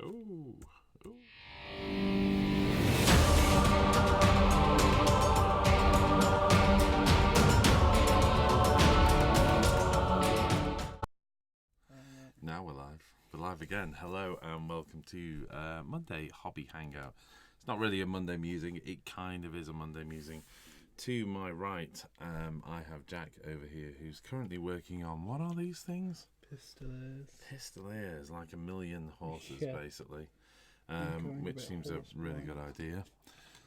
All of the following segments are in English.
Ooh. Ooh. Now we're live. We're live again. Hello and welcome to Monday Hobby Hangout. It's not really a Monday musing. It kind of is a Monday musing. To my right, I have Jack over here, who's currently working on, what are these things? Pistoliers, like a million horses, basically, which seems a really good idea.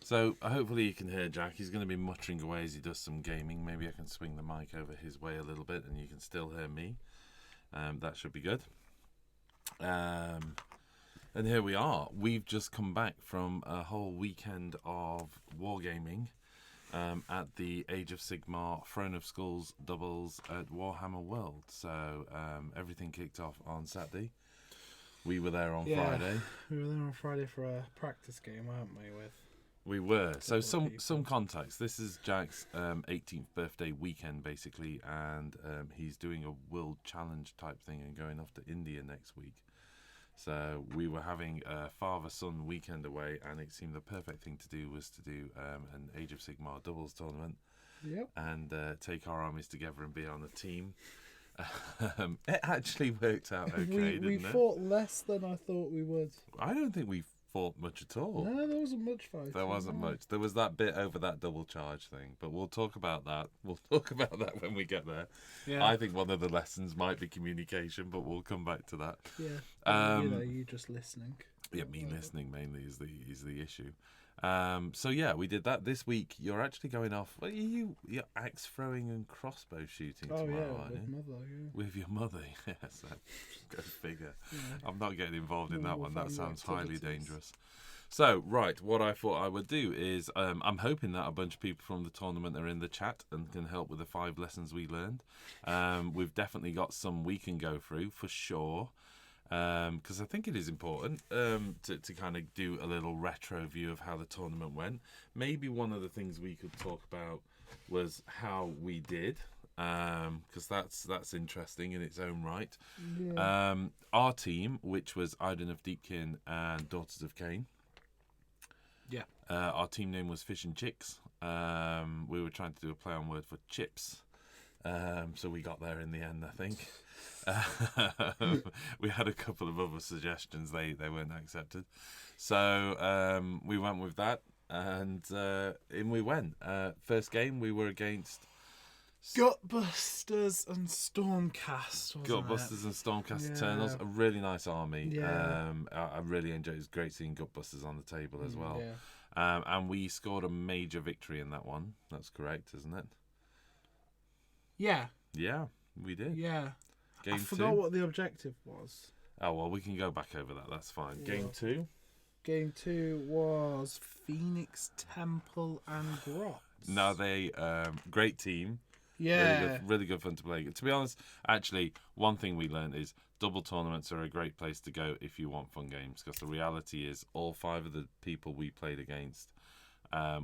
So hopefully you can hear Jack. He's going to be muttering away as he does some gaming. Maybe I can swing the mic over his way a little bit and you can still hear me. That should be good. And here we are. We've just come back from a whole weekend of wargaming at the Age of Sigmar Throne of Skulls doubles at Warhammer World. So everything kicked off on Saturday. We were there on Friday. We were there on Friday for a practice game, weren't we? We were. So some context. This is Jack's 18th birthday weekend, basically, and he's doing a World Challenge type thing and going off to India next week. So we were having a father-son weekend away, and it seemed the perfect thing to do was to do an Age of Sigmar doubles tournament. Yep. And take our armies together and be on a team. It actually worked out okay, didn't it? We fought less than I thought we would. I don't think we fought much at all. No, there wasn't much fighting. There wasn't much. There was that bit over that double charge thing, but we'll talk about that. We'll talk about that when we get there. Yeah. I think one of the lessons might be communication, but we'll come back to that. Yeah. You just listening. Yeah, me listening mainly is the issue. So yeah, we did that this week. You're actually going off. Well, you're axe throwing and crossbow shooting tomorrow, aren't you? Mother, yeah. With your mother, yes. Go figure. Yeah. I'm not getting involved in that one. That sounds highly dangerous. So, right, what I thought I would do is I'm hoping that a bunch of people from the tournament are in the chat and can help with the 5 lessons we learned. We've definitely got some we can go through for sure. Because I think it is important to kind of do a little retro view of how the tournament went. Maybe one of the things we could talk about was how we did, because that's interesting in its own right. Yeah. Our team, which was Iden of Deepkin and Daughters of Cain. Yeah. Our team name was Fish and Chicks. We were trying to do a play on word for chips. So we got there in the end, I think. We had a couple of other suggestions. They weren't accepted. So we went with that, and in we went. First game, we were against Gutbusters and Stormcast. Gutbusters and Stormcast Eternals. A really nice army. Yeah. I really enjoyed it. It was great seeing Gutbusters on the table as well. Yeah. And we scored a major victory in that one. That's correct, isn't it? Yeah. Yeah, we did. Yeah. Game I forgot what the objective was. Oh, well, we can go back over that. That's fine. Yeah. Game 2? Game 2 was Phoenix, Temple, and Grot. No, they great team. Yeah. Really good fun to play. To be honest, actually, one thing we learned is double tournaments are a great place to go if you want fun games, because the reality is all 5 of the people we played against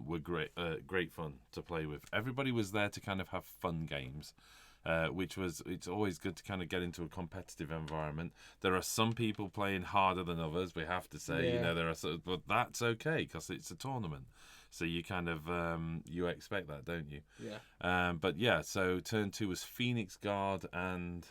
were great fun to play with. Everybody was there to kind of have fun games. It's always good to kind of get into a competitive environment. There are some people playing harder than others, we have to say. Yeah. But that's okay because it's a tournament. So you kind of you expect that, don't you? Yeah. But yeah, so turn 2 was Phoenix Guard and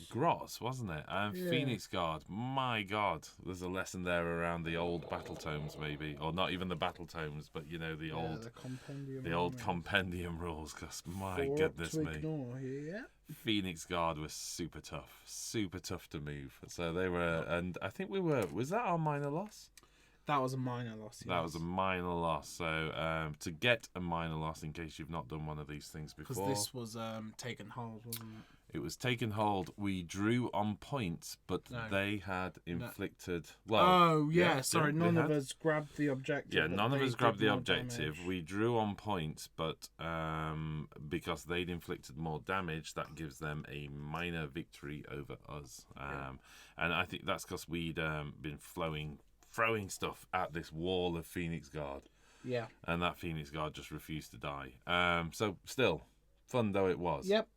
Grots, wasn't it? And Phoenix Guard, my God, there's a lesson there around the old battle tomes, maybe, or not even the battle tomes, but the old compendium rules. Because my goodness me, Phoenix Guard was super tough to move. So they were, and I think we were. Was that our minor loss? That was a minor loss. Yes. That was a minor loss. So to get a minor loss, in case you've not done one of these things before, because this was taken hold, wasn't it? It was taken hold. We drew on points, but they had inflicted. Well, sorry, none of us grabbed the objective. Yeah, none of us grabbed the objective. Damage. We drew on points, but because they'd inflicted more damage, that gives them a minor victory over us. And I think that's because we'd been throwing stuff at this wall of Phoenix Guard. Yeah. And that Phoenix Guard just refused to die. So still, fun though it was. Yep.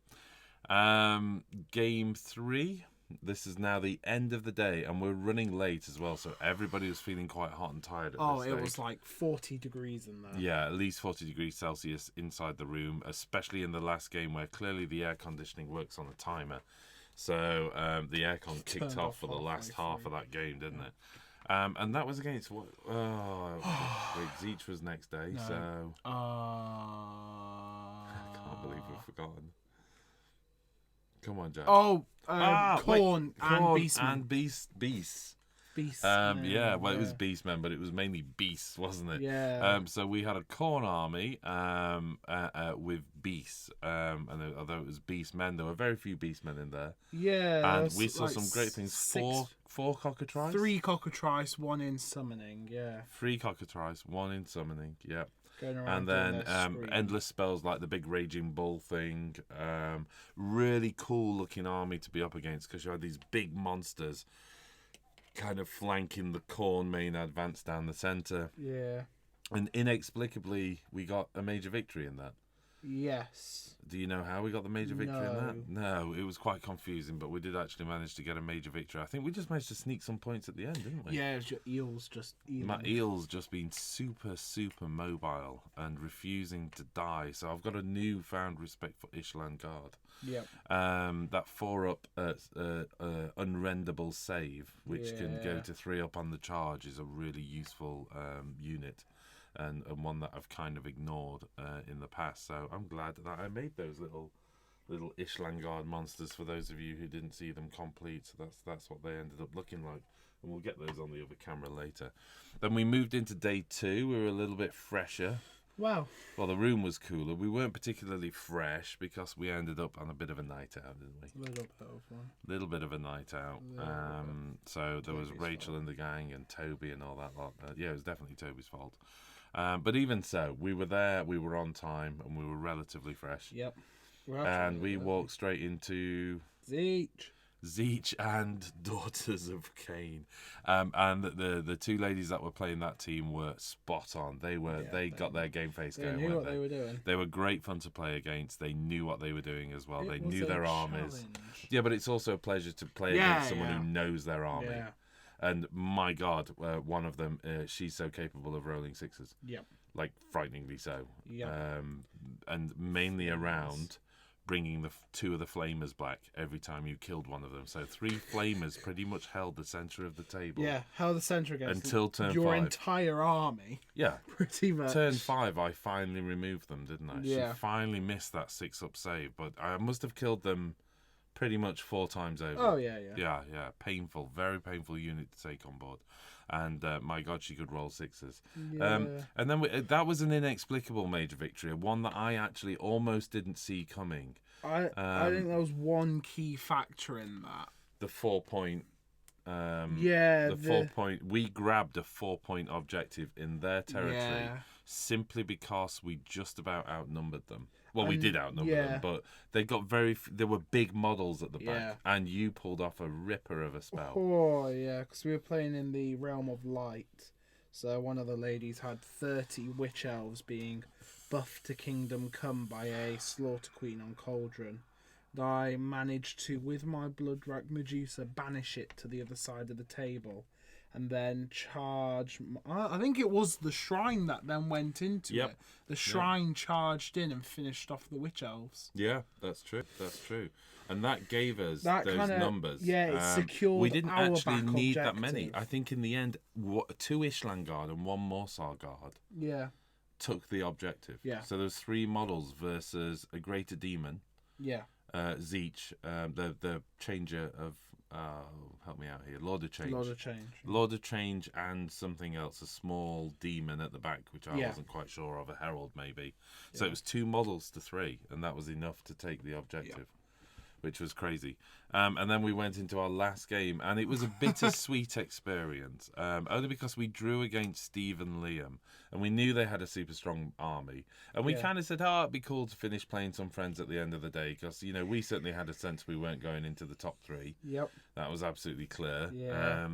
Game 3, This is now the end of the day, and we're running late as well, so everybody was feeling quite hot and tired at this stage. It was like 40 degrees in there. Yeah, at least 40 degrees Celsius inside the room, especially in the last game where clearly the air conditioning works on a timer. So the aircon kicked off for the last half of that game, didn't it? And that was against what? Wait, Zeech was next day, No. so I can't believe we've forgotten. Come on, Jack. Korn and Beastmen. And Beast. Beastmen, Yeah, well, it was Beastmen, but it was mainly beasts, wasn't it? Yeah. So we had a Korn army with beasts, and although it was Beastmen, there were very few Beastmen in there. Yeah. And we saw some great things. Four cockatrice? 3 cockatrice, 1 in summoning, yeah. 3 cockatrice, 1 in summoning, yeah. And then endless spells like the big raging bull thing. Really cool looking army to be up against because you had these big monsters kind of flanking the Korn main advance down the centre. Yeah. And inexplicably, we got a major victory in that. Yes. Do you know how we got the major victory in that? No, it was quite confusing, but we did actually manage to get a major victory. I think we just managed to sneak some points at the end, didn't we? Yeah, it was your eels just eating. My eel's just been super, super mobile and refusing to die. So I've got a newfound respect for Ishlan Guard. Yep. That 4-up unrendable save, which can go to 3-up on the charge, is a really useful unit. And one that I've kind of ignored in the past. So I'm glad that I made those little Ishlangard monsters for those of you who didn't see them complete. So that's what they ended up looking like. And we'll get those on the other camera later. Then we moved into day 2. We were a little bit fresher. Wow. Well, the room was cooler. We weren't particularly fresh because we ended up on a bit of a night out, didn't we? Little bit of a night out. So there was Rachel and the gang and Toby and all that lot. Yeah, it was definitely Toby's fault. But even so, we were there, we were on time, and we were relatively fresh. Yep. And we walked straight into Zeech and Daughters of Cain. And the 2 ladies that were playing that team were spot on. They got their game face going. They knew what they were doing. They were great fun to play against. They knew what they were doing as well. They knew their armies. Yeah, but it's also a pleasure to play against someone who knows their army. Yeah. And my God, one of them, she's so capable of rolling 6s. Yep. Like, frighteningly so. Yep. And mainly around bringing the 2 of the flamers back every time you killed one of them. So 3 flamers pretty much held the centre of the table. Yeah, held the centre against until turn 5. Your entire army. Yeah. Pretty much. Turn 5, I finally removed them, didn't I? Yeah. She finally missed that 6-up save, but I must have killed them pretty much 4 times over. Oh, yeah. Yeah. Painful, very painful unit to take on board. And my God, she could roll 6s. Yeah. And then that was an inexplicable major victory, one that I actually almost didn't see coming. I think there was one key factor in that. The 4-point. The 4-point. We grabbed a 4-point objective in their territory simply because we just about outnumbered them. Well, we did outnumber them, but they got there were big models at the back, and you pulled off a ripper of a spell. Oh, yeah, because we were playing in the Realm of Light. So one of the ladies had 30 witch elves being buffed to Kingdom Come by a Slaughter Queen on Cauldron. And I managed to, with my Bloodwrack Medusa, banish it to the other side of the table. And then charge. I think it was the shrine that then went into it. The shrine charged in and finished off the witch elves. Yeah, that's true. And that gave us those numbers. Yeah, it secured. We didn't our actually back need objective. that many. I think in the end, 2 Ishlan Guard and 1 Morsar Guard. Yeah. Took the objective. Yeah. So there was 3 models versus a Greater Demon. Yeah. Zeech, the changer of. Help me out here. Lord of Change. Lord of Change and something else, a small demon at the back, which I wasn't quite sure of, a herald maybe. So it was 2 models to 3, and that was enough to take the objective, which was crazy. And then we went into our last game, and it was a bittersweet experience, only because we drew against Steve and Liam, and we knew they had a super strong army. And we kind of said, it'd be cool to finish playing some friends at the end of the day, because, we certainly had a sense we weren't going into the top 3. Yep. That was absolutely clear. Yeah.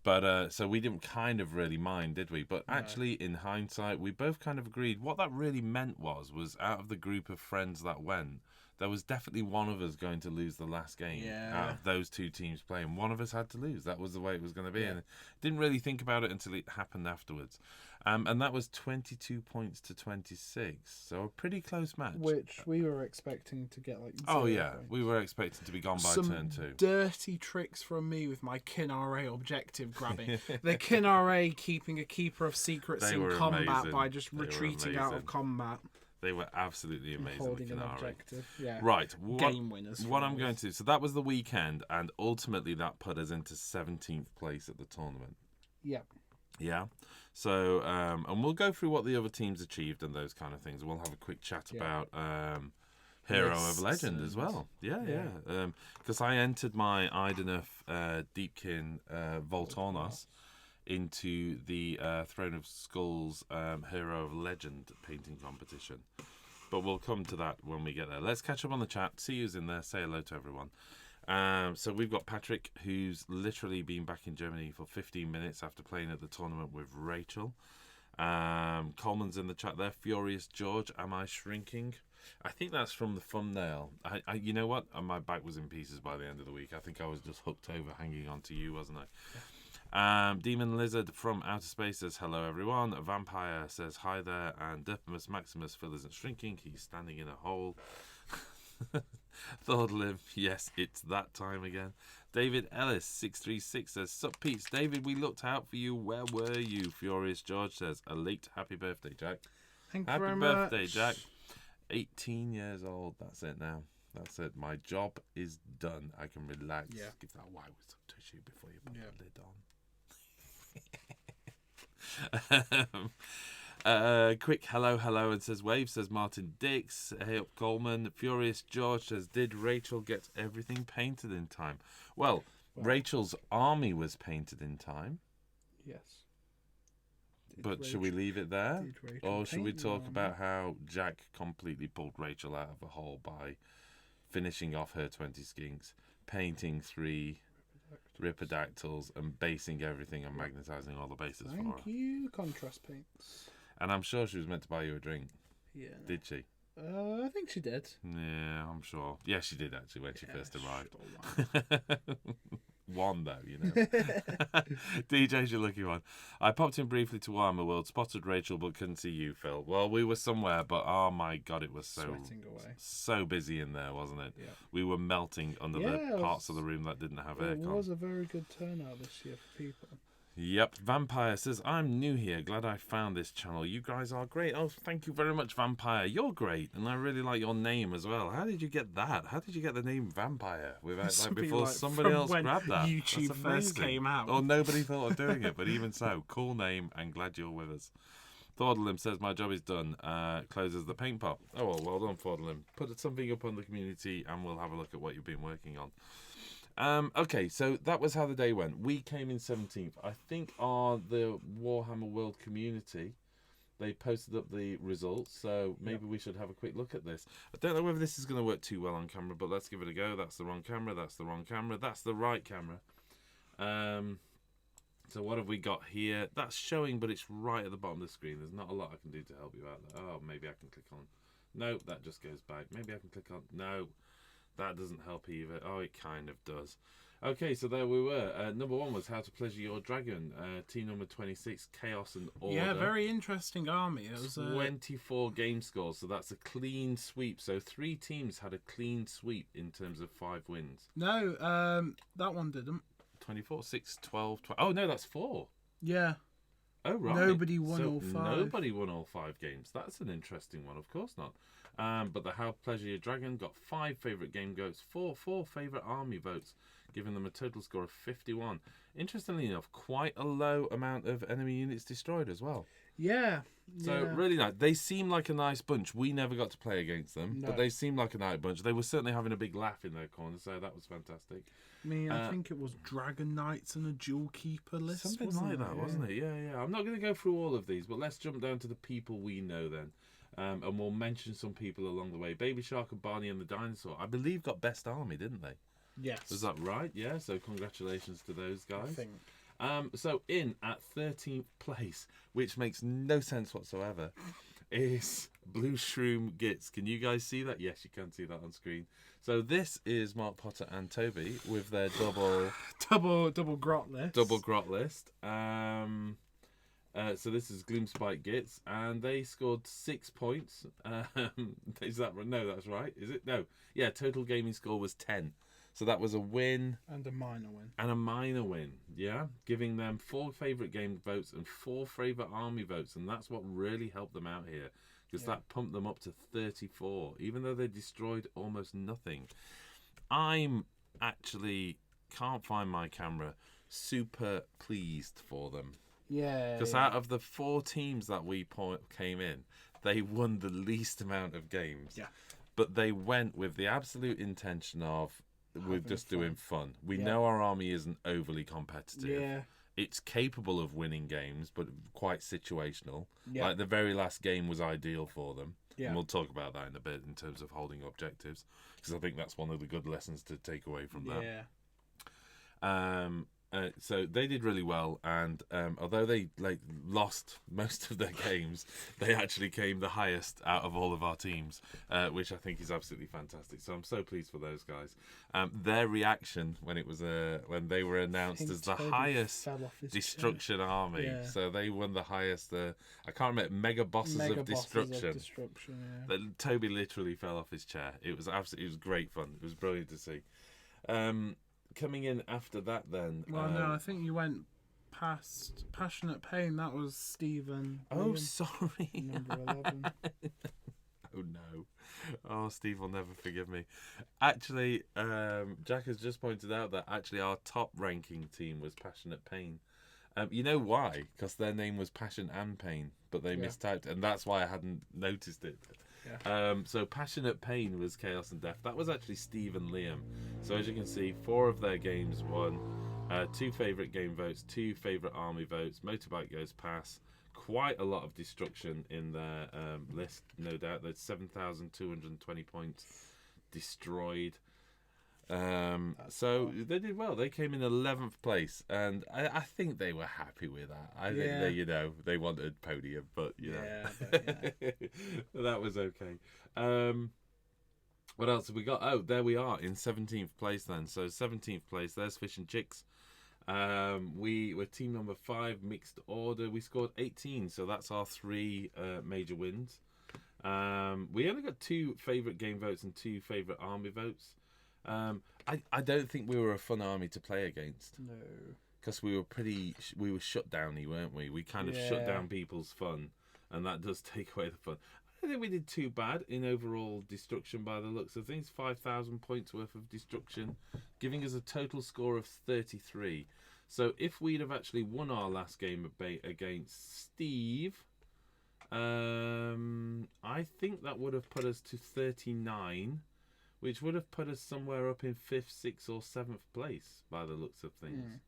But so we didn't kind of really mind, did we? But actually, in hindsight, we both kind of agreed what that really meant was out of the group of friends that went, there was definitely one of us going to lose the last game out of those two teams playing. One of us had to lose. That was the way it was going to be. And didn't really think about it until it happened afterwards. And that was 22 points to 26. So a pretty close match. Which we were expecting to get like 0 points. We were expecting to be gone by Some turn 2. dirty tricks from me with my Kinare objective grabbing. The Kinare keeping a keeper of secrets They in were combat amazing. by just They were retreating out of amazing. combat. They were absolutely amazing. Holding the an Canary. objective. Yeah. Right. Game winners. What I'm going to do. So that was the weekend, and ultimately that put us into 17th place at the tournament. Yep. Yeah. So, and we'll go through what the other teams achieved and those kind of things. We'll have a quick chat about Hero of Legend as well. Yeah. Because I entered my Idenuf Deepkin Voltornos into the Throne of Skulls Hero of Legend painting competition. But we'll come to that when we get there. Let's catch up on the chat. See who's in there. Say hello to everyone. So we've got Patrick, who's literally been back in Germany for 15 minutes after playing at the tournament with Rachel. Coleman's in the chat there. Furious George, am I shrinking? I think that's from the thumbnail. I you know what? My back was in pieces by the end of the week. I think I was just hooked over, hanging on to you, wasn't I? Demon Lizard from Outer Space says hello everyone. Vampire says hi there, and Dipimus Maximus Phil isn't shrinking, he's standing in a hole. Thordlim, yes, it's that time again. David Ellis 636 says, sup Pete's, David, we looked out for you, where were you? Furious George says, a late happy birthday, Jack. Thank you happy very birthday, much. Jack. 18 years old, that's it now. That's it, my job is done. I can relax. Yeah. Give that white with some tissue before you put the lid on. Quick hello and says Wave, says Martin Dix. Hey up Coleman. Furious George says, did Rachel get everything painted in time? Well, Rachel's army was painted in time. Yes. But should we leave it there? Or should we talk about how Jack completely pulled Rachel out of a hole by finishing off her 20 skinks, painting 3 Ripidactyls and basing everything and magnetising all the bases for her? Thank you, contrast paints. And I'm sure she was meant to buy you a drink. Yeah. Did she? I think she did. Yeah, I'm sure. Yeah, she did actually when she first arrived. Sure, One though, you know. DJ's your lucky one. I popped in briefly to Warhammer World, spotted Rachel, but couldn't see you, Phil. Well, we were somewhere, but oh my god, it was so busy in there, wasn't it? Yeah. We were melting under the parts of the room that didn't have aircon. It was a very good turnout this year for people. Yep, Vampire says, I'm new here, glad I found this channel. You guys are great. Oh, thank you very much, Vampire. You're great, and I really like your name as well. How did you get that? How did you get the name Vampire without before somebody else grabbed that? YouTube first came out. Or nobody thought of doing it, but even so, cool name, and glad you're with us. Thordalim says, my job is done. Closes the paint pot. Oh, well done, Thordalim. Put something up on the community, and we'll have a look at what you've been working on. Okay, so that was how the day went. We came in 17th. I think the Warhammer World community, they posted up the results, so maybe we should have a quick look at this. I don't know whether this is going to work too well on camera, but let's give it a go. That's the wrong camera, that's the wrong camera, that's the right camera. So what have we got here? That's showing, but it's right at the bottom of the screen. There's not a lot I can do to help you out. Oh, maybe I can click on. No, that just goes back. Maybe I can click on. No. That doesn't help either. Oh, it kind of does. Okay, so there we were. Number 1 was How to Pleasure Your Dragon. Team number 26, Chaos and Order. Yeah, very interesting army. It was 24 game scores, so that's a clean sweep. So 3 teams had a clean sweep in terms of 5 wins. No, that one didn't. 24, 6, 12, 12. Oh, no, that's 4. Yeah. Oh, right. Nobody won all 5. Nobody won all 5 games. That's an interesting one, of course not. But the How Pleasure Your Dragon got 5 favourite game votes, 4 favourite army votes, giving them a total score of 51. Interestingly enough, quite a low amount of enemy units destroyed as well. Yeah. So really nice. They seem like a nice bunch. We never got to play against them, but they seem like a nice bunch. They were certainly having a big laugh in their corner, so that was fantastic. I mean, I think it was Dragon Knights and a Dual Keeper list. Something like that, wasn't it? Yeah. I'm not going to go through all of these, but let's jump down to the people we know then. And we'll mention some people along the way. Baby Shark and Barney and the Dinosaur, I believe, got best army, didn't they? Yes. Was that right? Yeah, so congratulations to those guys. I think. So in at 13th place, which makes no sense whatsoever, is Blue Shroom Gits. Can you guys see that? Yes, you can see that on screen. So this is Mark Potter and Toby with their double grot list. Double grot list. So this is Gloomspike Gits, and they scored 6 points. Is that right? No, that's right. Is it? No. Yeah, total gaming score was 10. So that was a win. And a minor win. And a minor win, yeah. Giving them 4 favourite game votes and 4 favourite army votes. And that's what really helped them out here. Because that pumped them up to 34. Even though they destroyed almost nothing. I'm actually, can't find my camera, super pleased for them. Yeah. Because out of the 4 teams that we came in, they won the least amount of games. Yeah. But they went with the absolute intention of, we're just doing fun. We know our army isn't overly competitive. Yeah. It's capable of winning games, but quite situational. Yeah. Like the very last game was ideal for them. Yeah. And we'll talk about that in a bit in terms of holding objectives. Because I think that's one of the good lessons to take away from that. Yeah. So they did really well, and although they lost most of their games, they actually came the highest out of all of our teams, which I think is absolutely fantastic. So I'm so pleased for those guys. Their reaction when it was when they were announced as the highest destruction army, so they won the highest. I can't remember, mega bosses of destruction. Toby literally fell off his chair. It was great fun. It was brilliant to see. Coming in after that, then. Well, no, I think you went past Passionate Pain. That was Stephen. Oh, sorry. Number 11. Oh, no. Oh, Steve will never forgive me. Actually, Jack has just pointed out that actually our top ranking team was Passionate Pain. You know why? Because their name was Passion and Pain, but they mistyped, and that's why I hadn't noticed it. Yeah. So Passionate Pain was Chaos and Death. That was actually Steve and Liam. So as you can see, 4 of their games won, 2 favourite game votes, 2 favourite army votes, Motorbike Goes Pass, quite a lot of destruction in their list, no doubt. There's 7,220 points destroyed. So they did well. They came in 11th place, and I think they were happy with that. I think they wanted podium, but that was okay. What else have we got? Oh, there we are in 17th place then. So 17th place, there's Fish and Chicks. We were team number 5, mixed order. We scored 18, so that's our 3 major wins. We only got 2 favourite game votes and 2 favourite army votes. I don't think we were a fun army to play against. No. Because we were shut downy, weren't we? We kind of shut down people's fun, and that does take away the fun. I don't think we did too bad in overall destruction by the looks of things. 5,000 points worth of destruction, giving us a total score of 33. So if we'd have actually won our last game against Steve, I think that would have put us to 39. Which would have put us somewhere up in 5th, 6th or 7th place by the looks of things.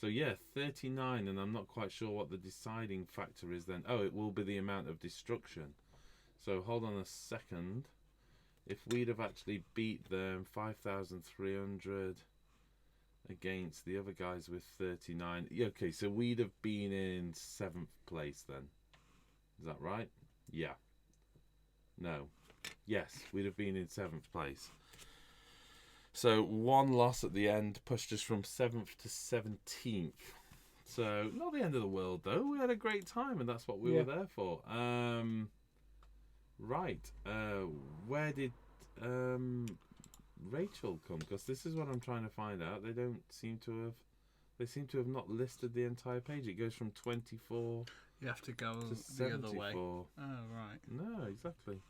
So yeah, 39, and I'm not quite sure what the deciding factor is then. Oh, it will be the amount of destruction. So hold on a second. If we'd have actually beat them 5,300 against the other guys with 39. Okay, so we'd have been in 7th place then. Is that right? Yeah. No. Yes, we'd have been in 7th place. So 1 loss at the end pushed us from 7th to 17th. So not the end of the world though. We had a great time, and that's what we were there for. Right. Where did Rachel come? Because this is what I'm trying to find out. They seem to have not listed the entire page. It goes from 24. You have to go to the 74. other way. Oh, right. No, exactly.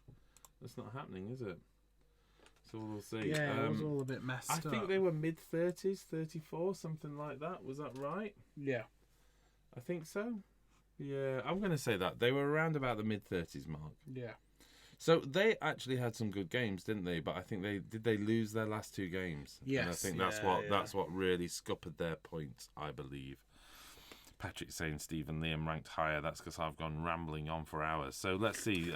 That's not happening, is it? So we'll see. Yeah, it was all a bit messed up. I think they were mid-30s, 34, something like that. Was that right? Yeah. I think so. Yeah, I'm going to say that. They were around about the mid-30s mark. Yeah. So they actually had some good games, didn't they? But I think they lose their last 2 games. Yes. And I think that's what really scuppered their points, I believe. Patrick saying Stephen Liam ranked higher. That's because I've gone rambling on for hours. So let's see.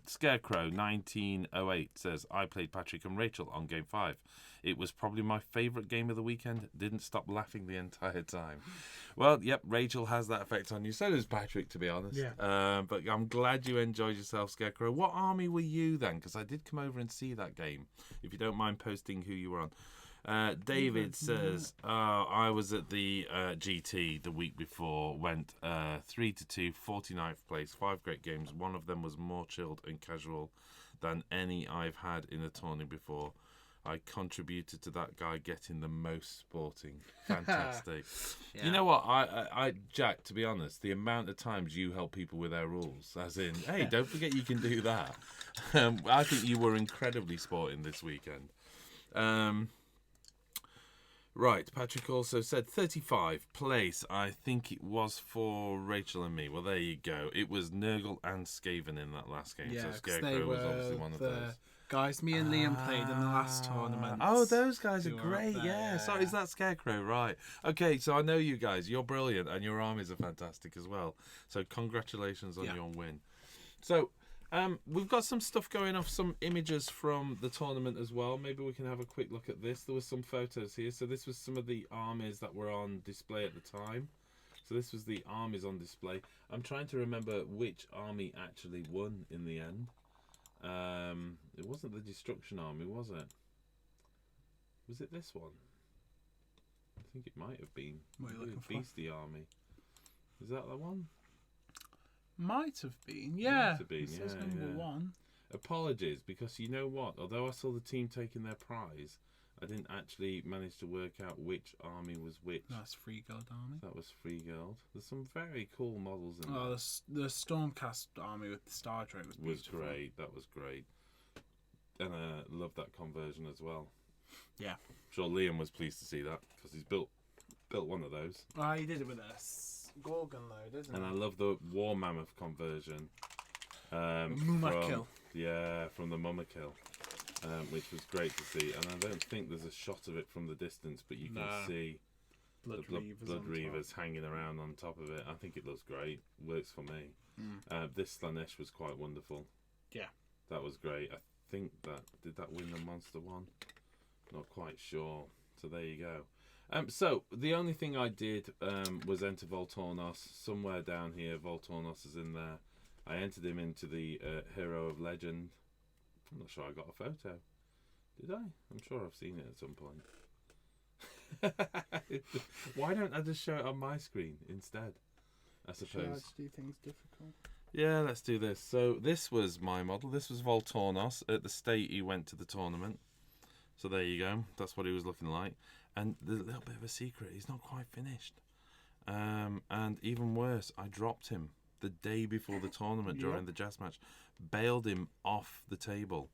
Scarecrow 1908 says, I played Patrick and Rachel on Game 5. It was probably my favourite game of the weekend. Didn't stop laughing the entire time. Well, yep, Rachel has that effect on you. So does Patrick, to be honest. Yeah. But I'm glad you enjoyed yourself, Scarecrow. What army were you then? Because I did come over and see that game. If you don't mind posting who you were on. David says, I was at the GT the week before, went 3-2, 49th place, 5 great games. One of them was more chilled and casual than any I've had in a tourney before. I contributed to that guy getting the most sporting. Fantastic. Yeah. You know what, I Jack, to be honest, the amount of times you help people with their rules, as in, hey, don't forget you can do that. I think you were incredibly sporting this weekend. Right, Patrick also said 35 place. I think it was for Rachel and me. Well, there you go. It was Nurgle and Skaven in that last game. Yeah, so Scarecrow was obviously one of those. Guys, me and Liam played in the last tournament. Oh, those guys are great. Yeah. Sorry, is that Scarecrow? Right. Okay, so I know you guys. You're brilliant, and your armies are fantastic as well. So congratulations on your win. So we've got some stuff going off, some images from the tournament as well. Maybe we can have a quick look at this. There was some photos here. So this was some of the armies that were on display at the time. So this was the armies on display. I'm trying to remember which army actually won in the end. It wasn't the Destruction Army, was it? Was it this one? I think it might have been. What are you looking for? Beastie Army. Is that the one? Might have been, yeah. Might have been, it says number 1. Apologies, because you know what? Although I saw the team taking their prize, I didn't actually manage to work out which army was which. That's Freeguild Army. That was Freeguild. There's some very cool models in there. Oh, the Stormcast Army with the Star Drake was beautiful. Was great. That was great. And I love that conversion as well. Yeah. I'm sure Liam was pleased to see that, because he's built one of those. Oh, he did it with a Gorgon though, didn't he? And I love the War Mammoth conversion. Mumakil. Yeah, from the Mumakil. Which was great to see, and I don't think there's a shot of it from the distance, but you can see Blood Reavers hanging around on top of it. I think it looks great. Works for me. This Slanesh was quite wonderful. Yeah, that was great. I think did that win the Monster one? Not quite sure. So there you go. So the only thing I did was enter Voltornos. Somewhere down here, Voltornos is in there. I entered him into the Hero of Legend. I'm not sure I got a photo. Did I? I'm sure I've seen it at some point. Why don't I just show it on my screen instead? I suppose. Should I just do things difficult? Yeah, let's do this. So this was my model. This was Voltornos. At the state he went to the tournament. So there you go. That's what he was looking like. And there's a little bit of a secret. He's not quite finished. And even worse, I dropped him the day before the tournament during the jazz match. Bailed him off the table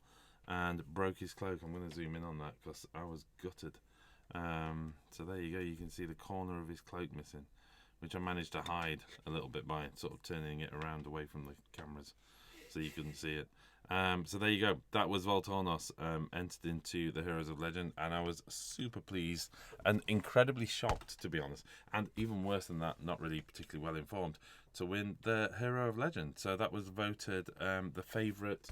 and broke his cloak. I'm going to zoom in on that because I was gutted. So there you go. You can see the corner of his cloak missing, which I managed to hide a little bit by sort of turning it around away from the cameras so you couldn't see it. So there you go. That was Voltornos entered into the Heroes of Legend, and I was super pleased and incredibly shocked, to be honest. And even worse than that, not really particularly well informed, to win the Hero of Legend. So that was voted the favourite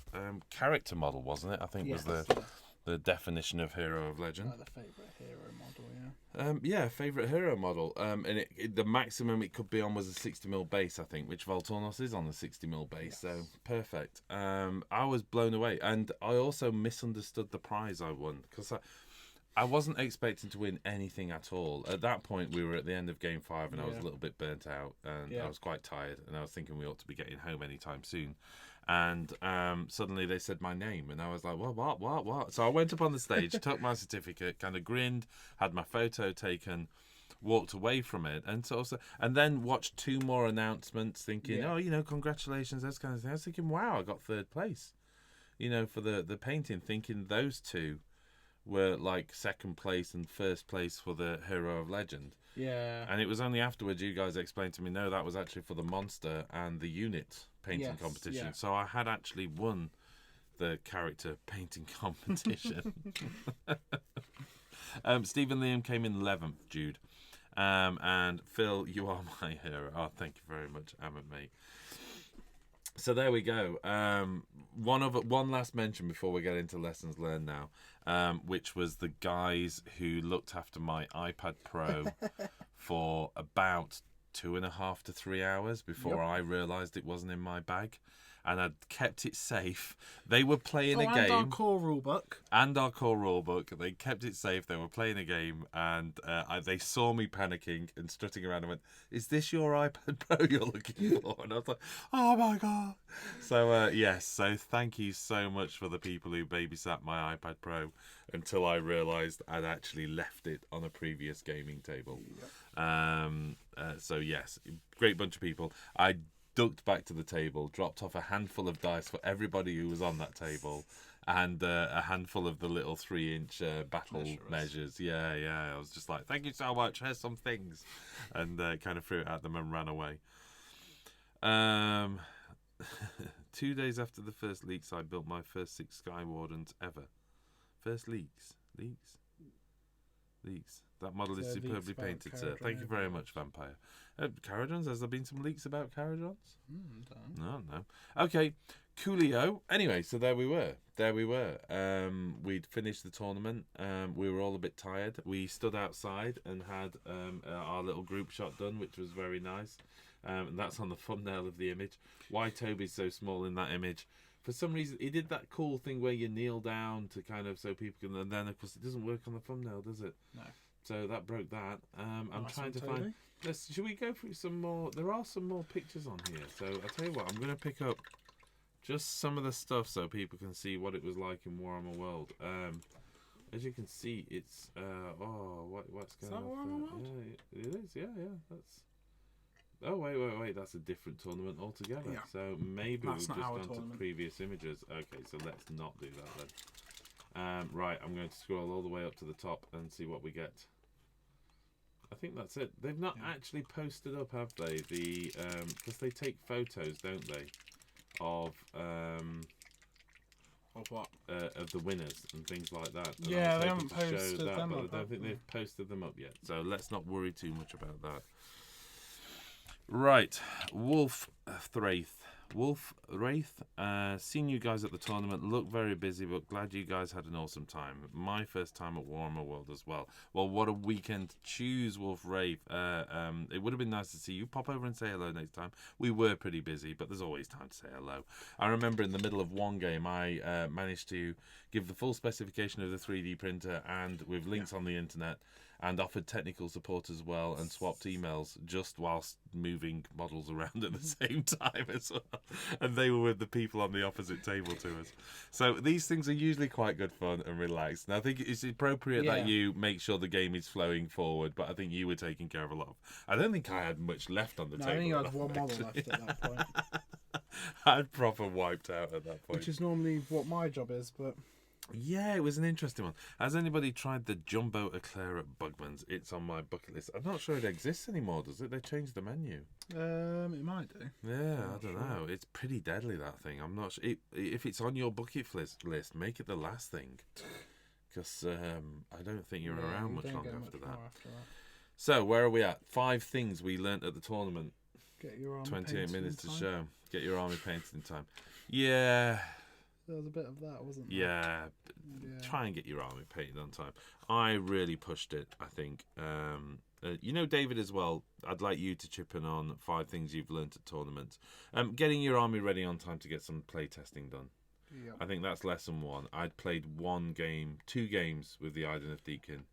character model, wasn't it? I think was the definition of Hero of Legend. The favourite hero model, favourite hero model. And the maximum it could be on was a 60mm base, I think, which Voltornos is on the 60mm base. Yes. So perfect. I was blown away, and I also misunderstood the prize I won because I wasn't expecting to win anything at all. At that point, we were at the end of Game 5, and I was a little bit burnt out, and I was quite tired, and I was thinking we ought to be getting home anytime soon. And suddenly they said my name, and I was like, what? So I went up on the stage, took my certificate, kind of grinned, had my photo taken, walked away from it, and then watched 2 more announcements, thinking, congratulations, those kind of things. I was thinking, wow, I got 3rd place, for the painting, thinking those 2 were like 2nd place and 1st place for the Hero of Legend. Yeah. And it was only afterwards you guys explained to me, no, that was actually for the monster and the unit painting competition. Yeah. So I had actually won the character painting competition. Stephen Liam came in 11th, Jude. And Phil, you are my hero. Oh, thank you very much, mate. So there we go. One last mention before we get into lessons learned now, which was the guys who looked after my iPad Pro for about 2.5 to 3 hours before I realised it wasn't in my bag. And I'd kept it safe. They were playing a game. And our core rulebook. They kept it safe. They were playing a game, and they saw me panicking and strutting around and went, "Is this your iPad Pro you're looking for?" And I was like, "Oh my god!" So yes. So thank you so much for the people who babysat my iPad Pro until I realised I'd actually left it on a previous gaming table. So yes, great bunch of people. I ducked back to the table, dropped off a handful of dice for everybody who was on that table, and a handful of the little 3-inch battle measures. Yeah. I was just like, "Thank you so much. Here's some things," and kind of threw it at them and ran away. 2 days after the first leaks, I built my first 6 Sky Wardens ever. First leaks. That model is superbly painted, sir. Thank you very much, Vampire. Caradons? Has there been some leaks about Caradons? No. Okay, coolio. Anyway, so there we were. We'd finished the tournament. We were all a bit tired. We stood outside and had our little group shot done, which was very nice. And that's on the thumbnail of the image. Why Toby's so small in that image? For some reason, he did that cool thing where you kneel down to kind of so people can... And then, of course, it doesn't work on the thumbnail, does it? No. So that broke that. I'm trying to find... Should we go through some more? There are some more pictures on here. So I'll tell you what, I'm going to pick up just some of the stuff so people can see what it was like in Warhammer World. As you can see, it's... what's going on? Warhammer World? Yeah, it is. Yeah. That's... Oh, wait. That's a different tournament altogether. Yeah. So maybe we've just gone to previous images. Okay, so let's not do that then. Right, I'm going to scroll all the way up to the top and see what we get. I think that's it. They've not actually posted up, have they? The because they take photos, don't they, of what? Of the winners and things like that. And yeah, they haven't posted them up. But I don't think they've posted them up yet. So let's not worry too much about that. Right, Wolf Wraith, seen you guys at the tournament, look very busy, but glad you guys had an awesome time. My first time at Warhammer World as well. Well, what a weekend to choose, Wolf Wraith. It would have been nice to see you. Pop over and say hello next time. We were pretty busy, but there's always time to say hello. I remember in the middle of one game, I managed to give the full specification of the 3D printer and with links on the internet, and offered technical support as well, and swapped emails just whilst moving models around at the same time as well. And they were with the people on the opposite table to us. So these things are usually quite good fun and relaxed. And I think it's appropriate that you make sure the game is flowing forward, but I think you were taking care of a lot of... I don't think I had much left on the table. I think I had one model left at that point. I'd proper wiped out at that point. Which is normally what my job is, but... Yeah, it was an interesting one. Has anybody tried the Jumbo Eclair at Bugman's? It's on my bucket list. I'm not sure it exists anymore, does it? They changed the menu. It might do. Yeah, I don't know. It's pretty deadly, that thing. I'm not sure. If it's on your bucket list, make it the last thing. Because I don't think you're around much longer after that. So, where are we at? 5 things we learnt at the tournament. Get your army 28 minutes to show. Get your army painted in time. Yeah... There was a bit of that, wasn't there? Yeah. Try and get your army painted on time. I really pushed it, I think. David, as well, I'd like you to chip in on 5 things you've learnt at tournaments. Getting your army ready on time to get some play testing done. Yep. I think that's lesson 1. I'd played 2 games with the Iden of Deacon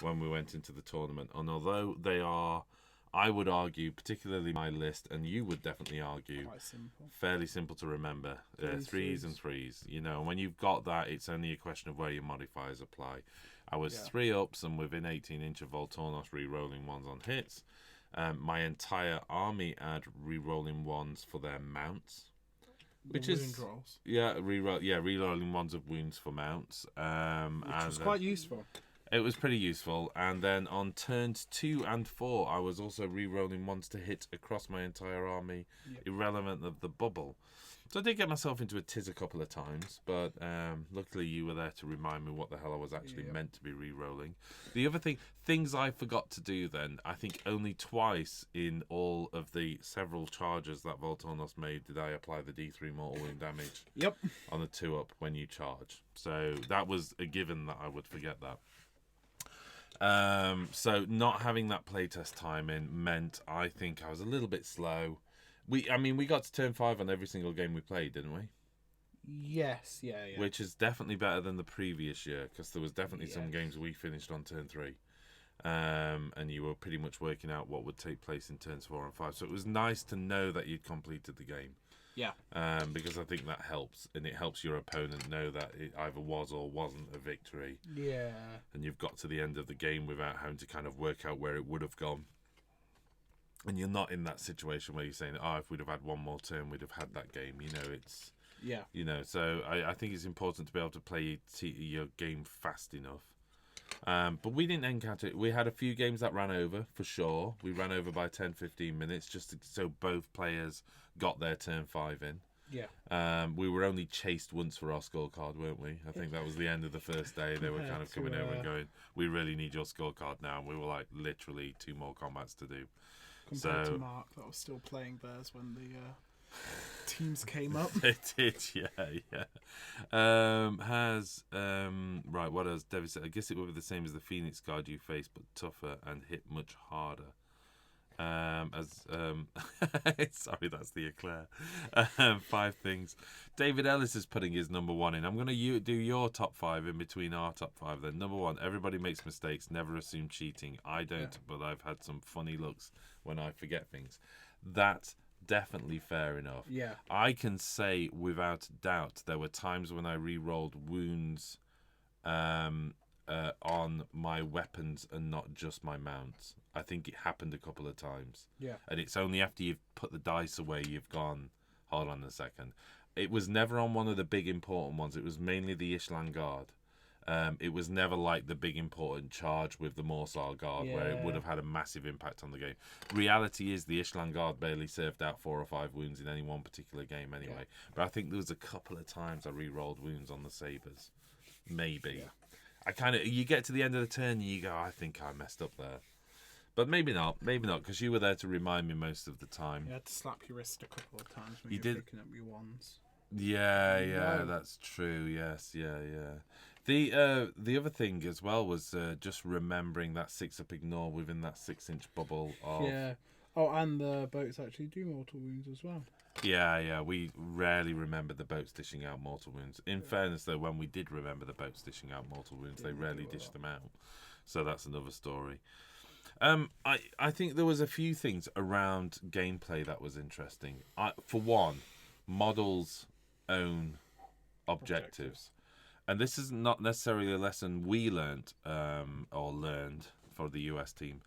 when we went into the tournament. And although they are... I would argue, particularly my list, and you would definitely argue, quite simple. Fairly simple to remember. 3s and 3s. And when you've got that, it's only a question of where your modifiers apply. I was 3 ups and within 18 inch of Voltornos re-rolling 1s on hits. My entire army had re-rolling 1s for their mounts. Which is rolls. re-rolling 1s of wounds for mounts. Which was quite useful. It was pretty useful, and then on turns 2 and 4, I was also re-rolling 1s to hit across my entire army, irrelevant of the bubble. So I did get myself into a tiz a couple of times, but luckily you were there to remind me what the hell I was actually meant to be re-rolling. The other things I forgot to do then, I think only twice in all of the several charges that Voltornos made did I apply the D3 mortal wound damage on the 2-up when you charge. So that was a given that I would forget that. So not having that playtest time in meant I think I was a little bit slow. We got to turn 5 on every single game we played, didn't we? Yes, yeah. Which is definitely better than the previous year, because there was definitely some games we finished on turn 3. And you were pretty much working out what would take place in turns 4 and 5. So it was nice to know that you'd completed the game. Yeah. Because I think that helps, and it helps your opponent know that it either was or wasn't a victory. Yeah. And you've got to the end of the game without having to kind of work out where it would have gone. And you're not in that situation where you're saying, if we'd have had one more turn, we'd have had that game. It's... Yeah. So I think it's important to be able to play your game fast enough. But we didn't encounter it. We had a few games that ran over, for sure. We ran over by 10, 15 minutes, so both players got their turn 5 in. Yeah. We were only chased once for our scorecard, weren't we? I think that was the end of the first day. They were kind of coming over and going, we really need your scorecard now. And we were like, literally 2 more combats to do. Compared to Mark, that was still playing theirs when the teams came up. It did, yeah. Right, what else? Debbie said, I guess it would be the same as the Phoenix Guard you face, but tougher and hit much harder. Sorry, that's the eclair. 5 things. David Ellis is putting his number 1 in. I'm going to do your top 5 in between our top 5 then. Number 1, everybody makes mistakes. Never assume cheating. I don't, but I've had some funny looks when I forget things. That's definitely fair enough. Yeah. I can say without doubt there were times when I re-rolled wounds on my weapons and not just my mounts. I think it happened a couple of times. Yeah. And it's only after you've put the dice away you've gone, hold on a second. It was never on one of the big important ones. It was mainly the Ishlan Guard. It was never like the big important charge with the Morsar Guard where it would have had a massive impact on the game. Reality is the Ishlan Guard barely served out 4 or 5 wounds in any one particular game anyway. Yeah. But I think there was a couple of times I re-rolled wounds on the Sabres. Maybe. Yeah. You get to the end of the turn and you go, I think I messed up there. But maybe not, because you were there to remind me most of the time. You had to slap your wrist a couple of times when you were did picking up your wands. Yeah, that's true. Yes, yeah. The other thing as well was just remembering that 6-up ignore within that 6-inch bubble of... Yeah. Oh, and the boats actually do mortal wounds as well. Yeah. We rarely remember the boats dishing out mortal wounds. In fairness, though, when we did remember the boats dishing out mortal wounds, they rarely dished them out. So that's another story. I think there was a few things around gameplay that was interesting. For one, models own objectives. And this is not necessarily a lesson we learned for the US team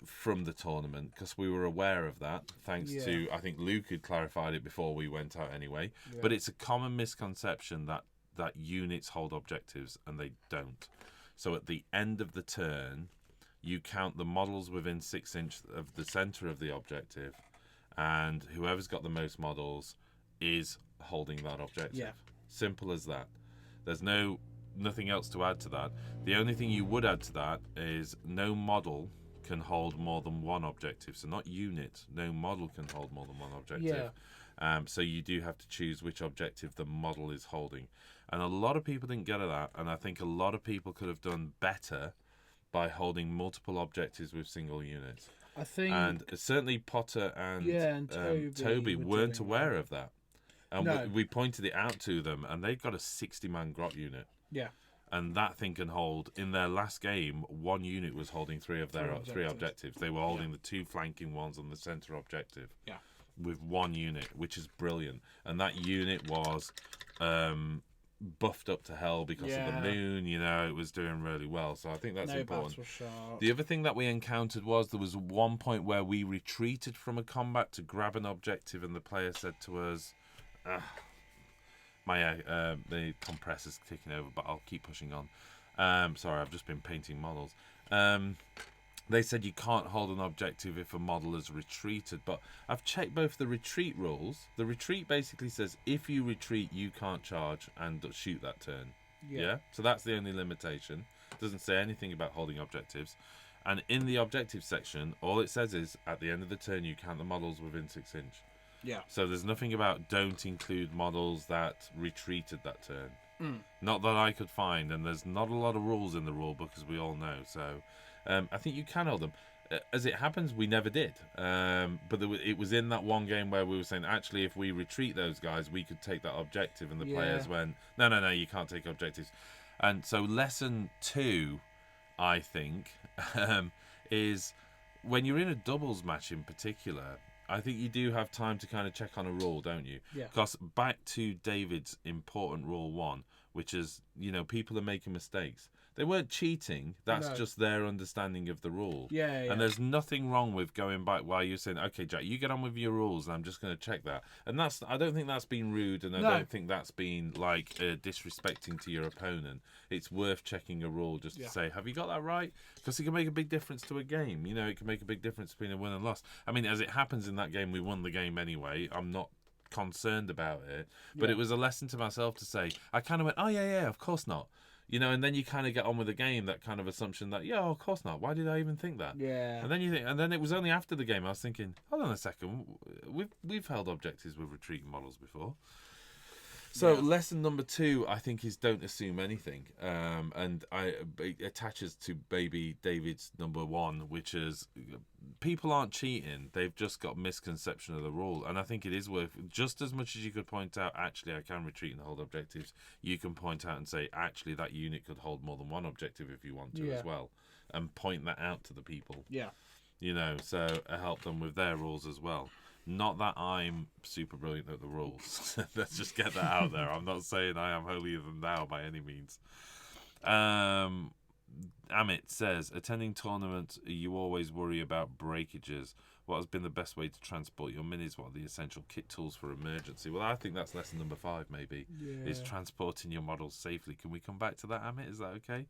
from the tournament, because we were aware of that, thanks to, I think Luke had clarified it before we went out anyway. Yeah. But it's a common misconception that units hold objectives, and they don't. So at the end of the turn, you count the models within 6 inches of the center of the objective, and whoever's got the most models is holding that objective. Yeah. Simple as that. There's nothing else to add to that. The only thing you would add to that is no model can hold more than one objective. So not unit, no model can hold more than one objective. Yeah. So you do have to choose which objective the model is holding. And a lot of people didn't get that, and I think a lot of people could have done better by holding multiple objectives with single units. I think, and certainly Potter and Toby weren't aware of that. And we pointed it out to them, and they've got a 60-man grot unit. Yeah. And that thing can hold, in their last game, one unit was holding three objectives. They were holding the 2 flanking ones on the center objective. Yeah. With one unit, which is brilliant. And that unit was buffed up to hell because of the moon. It was doing really well. So I think that's important. The other thing that we encountered was there was one point where we retreated from a combat to grab an objective, and the player said to us, the compressor's ticking over, but I'll keep pushing on. Sorry, I've just been painting models. They said you can't hold an objective if a model has retreated, but I've checked both the retreat rules. The retreat basically says if you retreat, you can't charge and shoot that turn. Yeah? So that's the only limitation. It doesn't say anything about holding objectives. And in the objective section, all it says is at the end of the turn, you count the models within 6 inch. Yeah. So there's nothing about don't include models that retreated that turn. Not that I could find, and there's not a lot of rules in the rule book, as we all know. So I think you can hold them. As it happens, we never did. But it was in that one game where we were saying, actually, if we retreat those guys, we could take that objective. And the players went, no, you can't take objectives. And so lesson 2, I think, is when you're in a doubles match in particular, I think you do have time to kind of check on a rule, don't you? Yeah. Because back to David's important rule 1, which is, people are making mistakes. They weren't cheating. That's just their understanding of the rule. Yeah. And there's nothing wrong with going back while you're saying, okay, Jack, you get on with your rules, and I'm just going to check that. And I don't think that's been rude, and I don't think that's been like disrespecting to your opponent. It's worth checking a rule just to say, have you got that right? Because it can make a big difference to a game. It can make a big difference between a win and loss. I mean, as it happens in that game, we won the game anyway. I'm not concerned about it, but it was a lesson to myself to say, I kind of went, oh yeah, of course not. And then you kind of get on with the game, that kind of assumption that, of course not. Why did I even think that? Yeah. And then you think, and then it was only after the game I was thinking, hold on a second, we've held objectives with retreating models before. So lesson number 2, I think, is don't assume anything. And it attaches to baby David's number 1, which is people aren't cheating. They've just got misconception of the rule. And I think it is worth, just as much as you could point out, actually, I can retreat and hold objectives, you can point out and say, actually, that unit could hold more than one objective if you want to as well. And point that out to the people. Yeah. So help them with their rules as well. Not that I'm super brilliant at the rules. Let's just get that out there. I'm not saying I am holier than thou by any means. Amit says, attending tournaments, you always worry about breakages. What has been the best way to transport your minis? What are the essential kit tools for emergency? Well, I think that's lesson number 5, maybe, is transporting your models safely. Can we come back to that, Amit? Is that okay?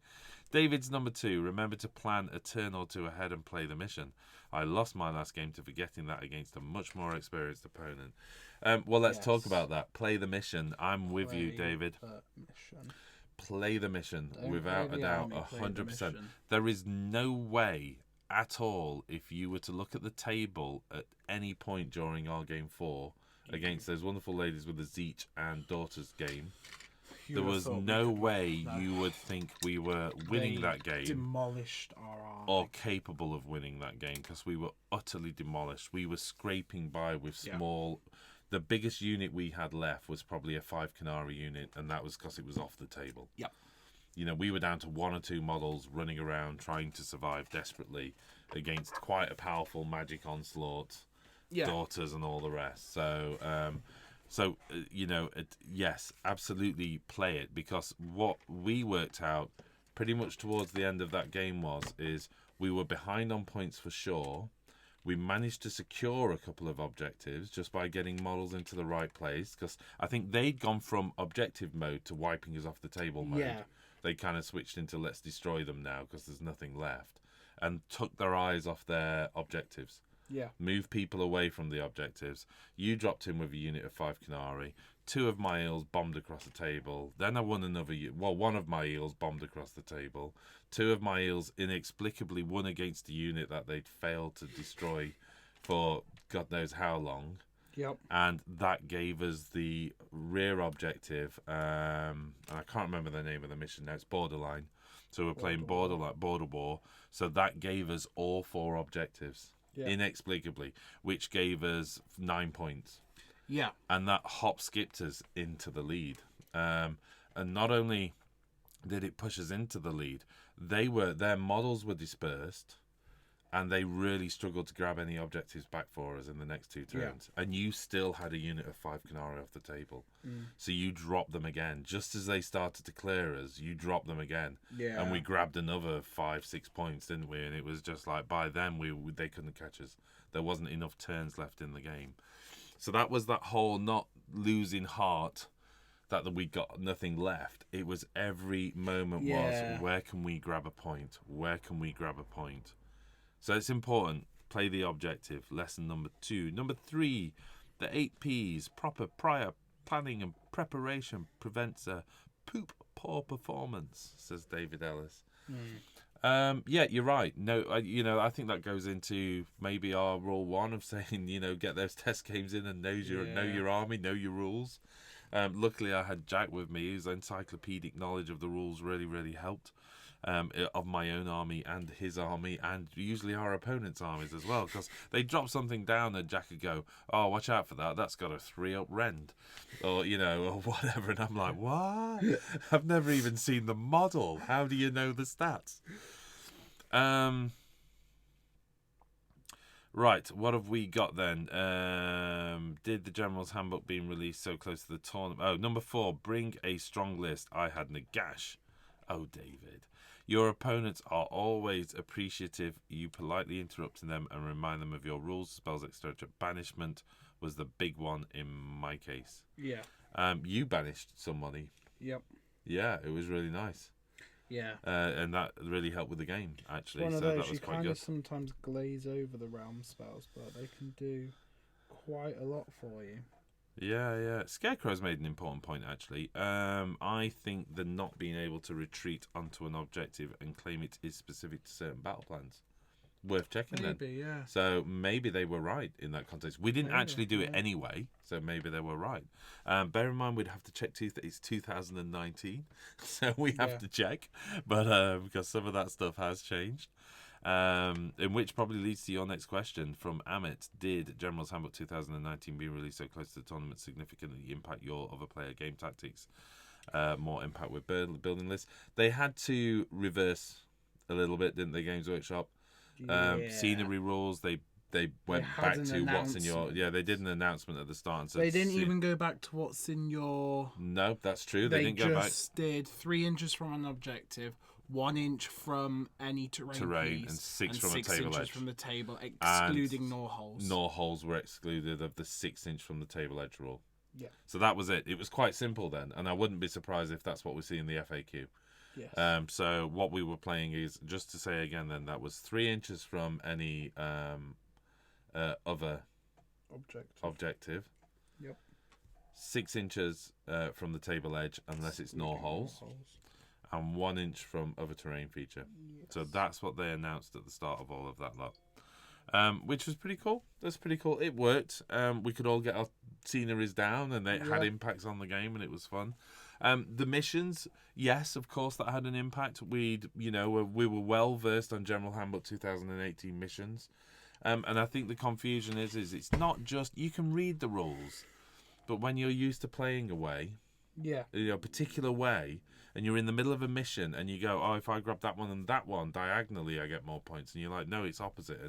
David's number 2, remember to plan a turn or 2 ahead and play the mission. I lost my last game to forgetting that against a much more experienced opponent. Well, let's talk about that. Play the mission. I'm with you, David. Play the mission, without a doubt, 100%. There is no way at all, if you were to look at the table at any point during our game 4 against those wonderful ladies with the Zeech and Daughters game, there was no way you would think we were winning that game. Demolished our army. Or capable of winning that game, because we were utterly demolished. We were scraping by with small... The biggest unit we had left was probably a 5 Canary unit, and that was because it was off the table. Yep. We were down to 1 or 2 models running around trying to survive desperately against quite a powerful magic onslaught, Daughters and all the rest. So, yes, absolutely play it, because what we worked out pretty much towards the end of that game is we were behind on points for sure. We managed to secure a couple of objectives just by getting models into the right place, because I think they'd gone from objective mode to wiping us off the table mode. Yeah. They kind of switched into let's destroy them now because there's nothing left, and took their eyes off their objectives. Yeah. Move people away from the objectives. You dropped in with a unit of 5 Canary. 2 of my eels bombed across the table. Then I won another... one of my eels bombed across the table. 2 of my eels inexplicably won against a unit that they'd failed to destroy for God knows how long. Yep. And that gave us the rear objective. And I can't remember the name of the mission now. It's Borderline. So we're playing Border War. So that gave us all 4 objectives. Yeah. Inexplicably, which gave us 9 points. Yeah. And that skipped us into the lead. And not only did it push us into the lead, their models were dispersed, and they really struggled to grab any objectives back for us in the next 2 turns. Yeah. And you still had a unit of 5 Canary off the table. So you dropped them again. Just as they started to clear us, you dropped them again. Yeah. And we grabbed another 5-6 points, didn't we? And it was just like, by then, they couldn't catch us. There wasn't enough turns left in the game. So that was that whole not losing heart, that we got nothing left. It was every moment was, where can we grab a point? Where can we grab a point? So it's important. Play the objective. Lesson number 2. Number 3, the 8 Ps. Proper prior planning and preparation prevents a poor performance, says David Ellis. Yeah, you're right. No, I think that goes into maybe our rule 1 of saying, get those test games in and know your army, know your rules. Luckily, I had Jack with me, whose encyclopedic knowledge of the rules really, really helped. Of my own army and his army, and usually our opponent's armies as well, because they drop something down and Jack could go, "Oh, watch out for that, that's got a 3-up rend," or or whatever, and I'm like, what? I've never even seen the model, how do you know the stats? Right, what have we got then? Did the General's Handbook being released so close to the tournament? Oh, number 4, bring a strong list. I had Nagash. Oh, David. Your opponents are always appreciative. You politely interrupting them and remind them of your rules, spells, etc. Banishment was the big one in my case. Yeah. You banished somebody. Yep. Yeah, it was really nice. Yeah. And that really helped with the game, actually. It's one of so those that was you quite kind good. of sometimes glaze over the realm spells, but they can do quite a lot for you. Yeah. Scarecrow's made an important point, actually. I think the not being able to retreat onto an objective and claim it is specific to certain battle plans. Worth checking then. Maybe, yeah. So maybe they were right in that context. We didn't actually do it anyway, so maybe they were right. Bear in mind, we'd have to check that it's 2019, so we have to check. But because some of that stuff has changed. In which probably leads to your next question from Amit. Did General's Handbook 2019 being released so close to the tournament significantly impact your other player game tactics? More impact with building lists. They had to reverse a little bit, didn't they, Games Workshop? Scenery rules, they went back to what's in your... Yeah, they did an announcement at the start. And said, they didn't even go back to what's in your... No, that's true. They didn't go back. They just did 3 inches from an objective, 1 inch from any terrain piece, and 6 from a 6 table inches edge. from the table, excluding gnaw holes. Gnaw holes were excluded of the 6 inch from the table edge rule. Yeah. So that was it. It was quite simple then, and I wouldn't be surprised if that's what we see in the FAQ. Yes. So what we were playing is, just to say again then, that was 3 inches from any other objective. Yep. 6 inches from the table edge, unless it's gnaw holes. And 1 inch from other terrain feature. Yes. So that's what they announced at the start of all of that lot. Which was pretty cool. That's pretty cool. It worked. We could all get our sceneries down, and they had impacts on the game, and it was fun. The missions, yes, of course, that had an impact. We were well versed on General Handbook 2018 missions, and I think the confusion is it's not just you can read the rules, but when you're used to playing a way, a particular way, and you're in the middle of a mission and you go, oh, if I grab that one and that one diagonally, I get more points, and you're like, no, it's opposite.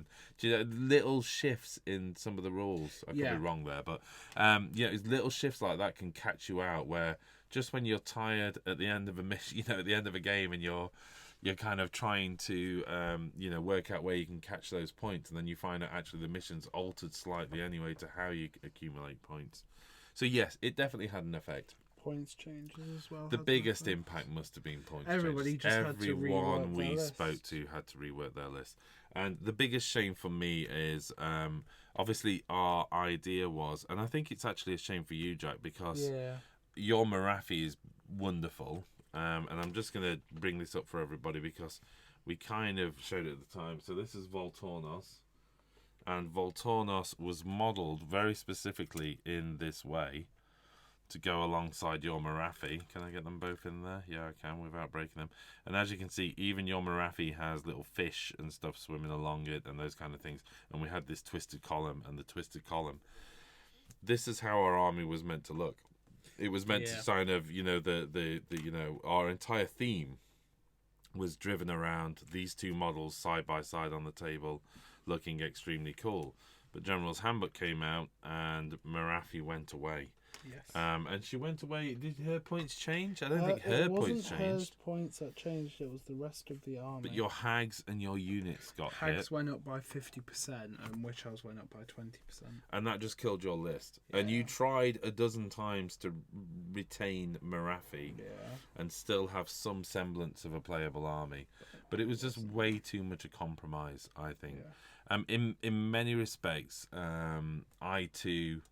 And little shifts in some of the rules. I could be wrong there, but little shifts like that can catch you out. Where just when you're tired at the end of a mission, at the end of a game, and you're kind of trying to work out where you can catch those points, and then you find out actually the mission's altered slightly anyway to how you accumulate points. So yes, it definitely had an effect. Points changes as well. The biggest impact must have been points Everybody changes. just had to rework Everyone we their list. spoke to had to rework their list. And the biggest shame for me is obviously our idea was, and I think it's actually a shame for you, Jack, because your Marathi is wonderful. And I'm just going to bring this up for everybody because we kind of showed it at the time. So this is Voltornos. And Voltornos was modelled very specifically in this way to go alongside your Marathi. Can I get them both in there? Yeah, I can without breaking them. And as you can see, even your Marathi has little fish and stuff swimming along it and those kind of things. And we had this twisted column, and the twisted column. This is how our army was meant to look. It was meant to kind of, our entire theme was driven around these two models side by side on the table, looking extremely cool. But General's Handbook came out and Marathi went away. Yes. And she went away. Did her points change? I don't think her points changed. It wasn't hers points that changed. It was the rest of the army. But your hags and your units got hit. Hags went up by 50% and witch elves went up by 20%. And that just killed your list. Yeah. And you tried a dozen times to retain Marathi and still have some semblance of a playable army. But it was just way too much a compromise, I think. Yeah. In many respects, I too...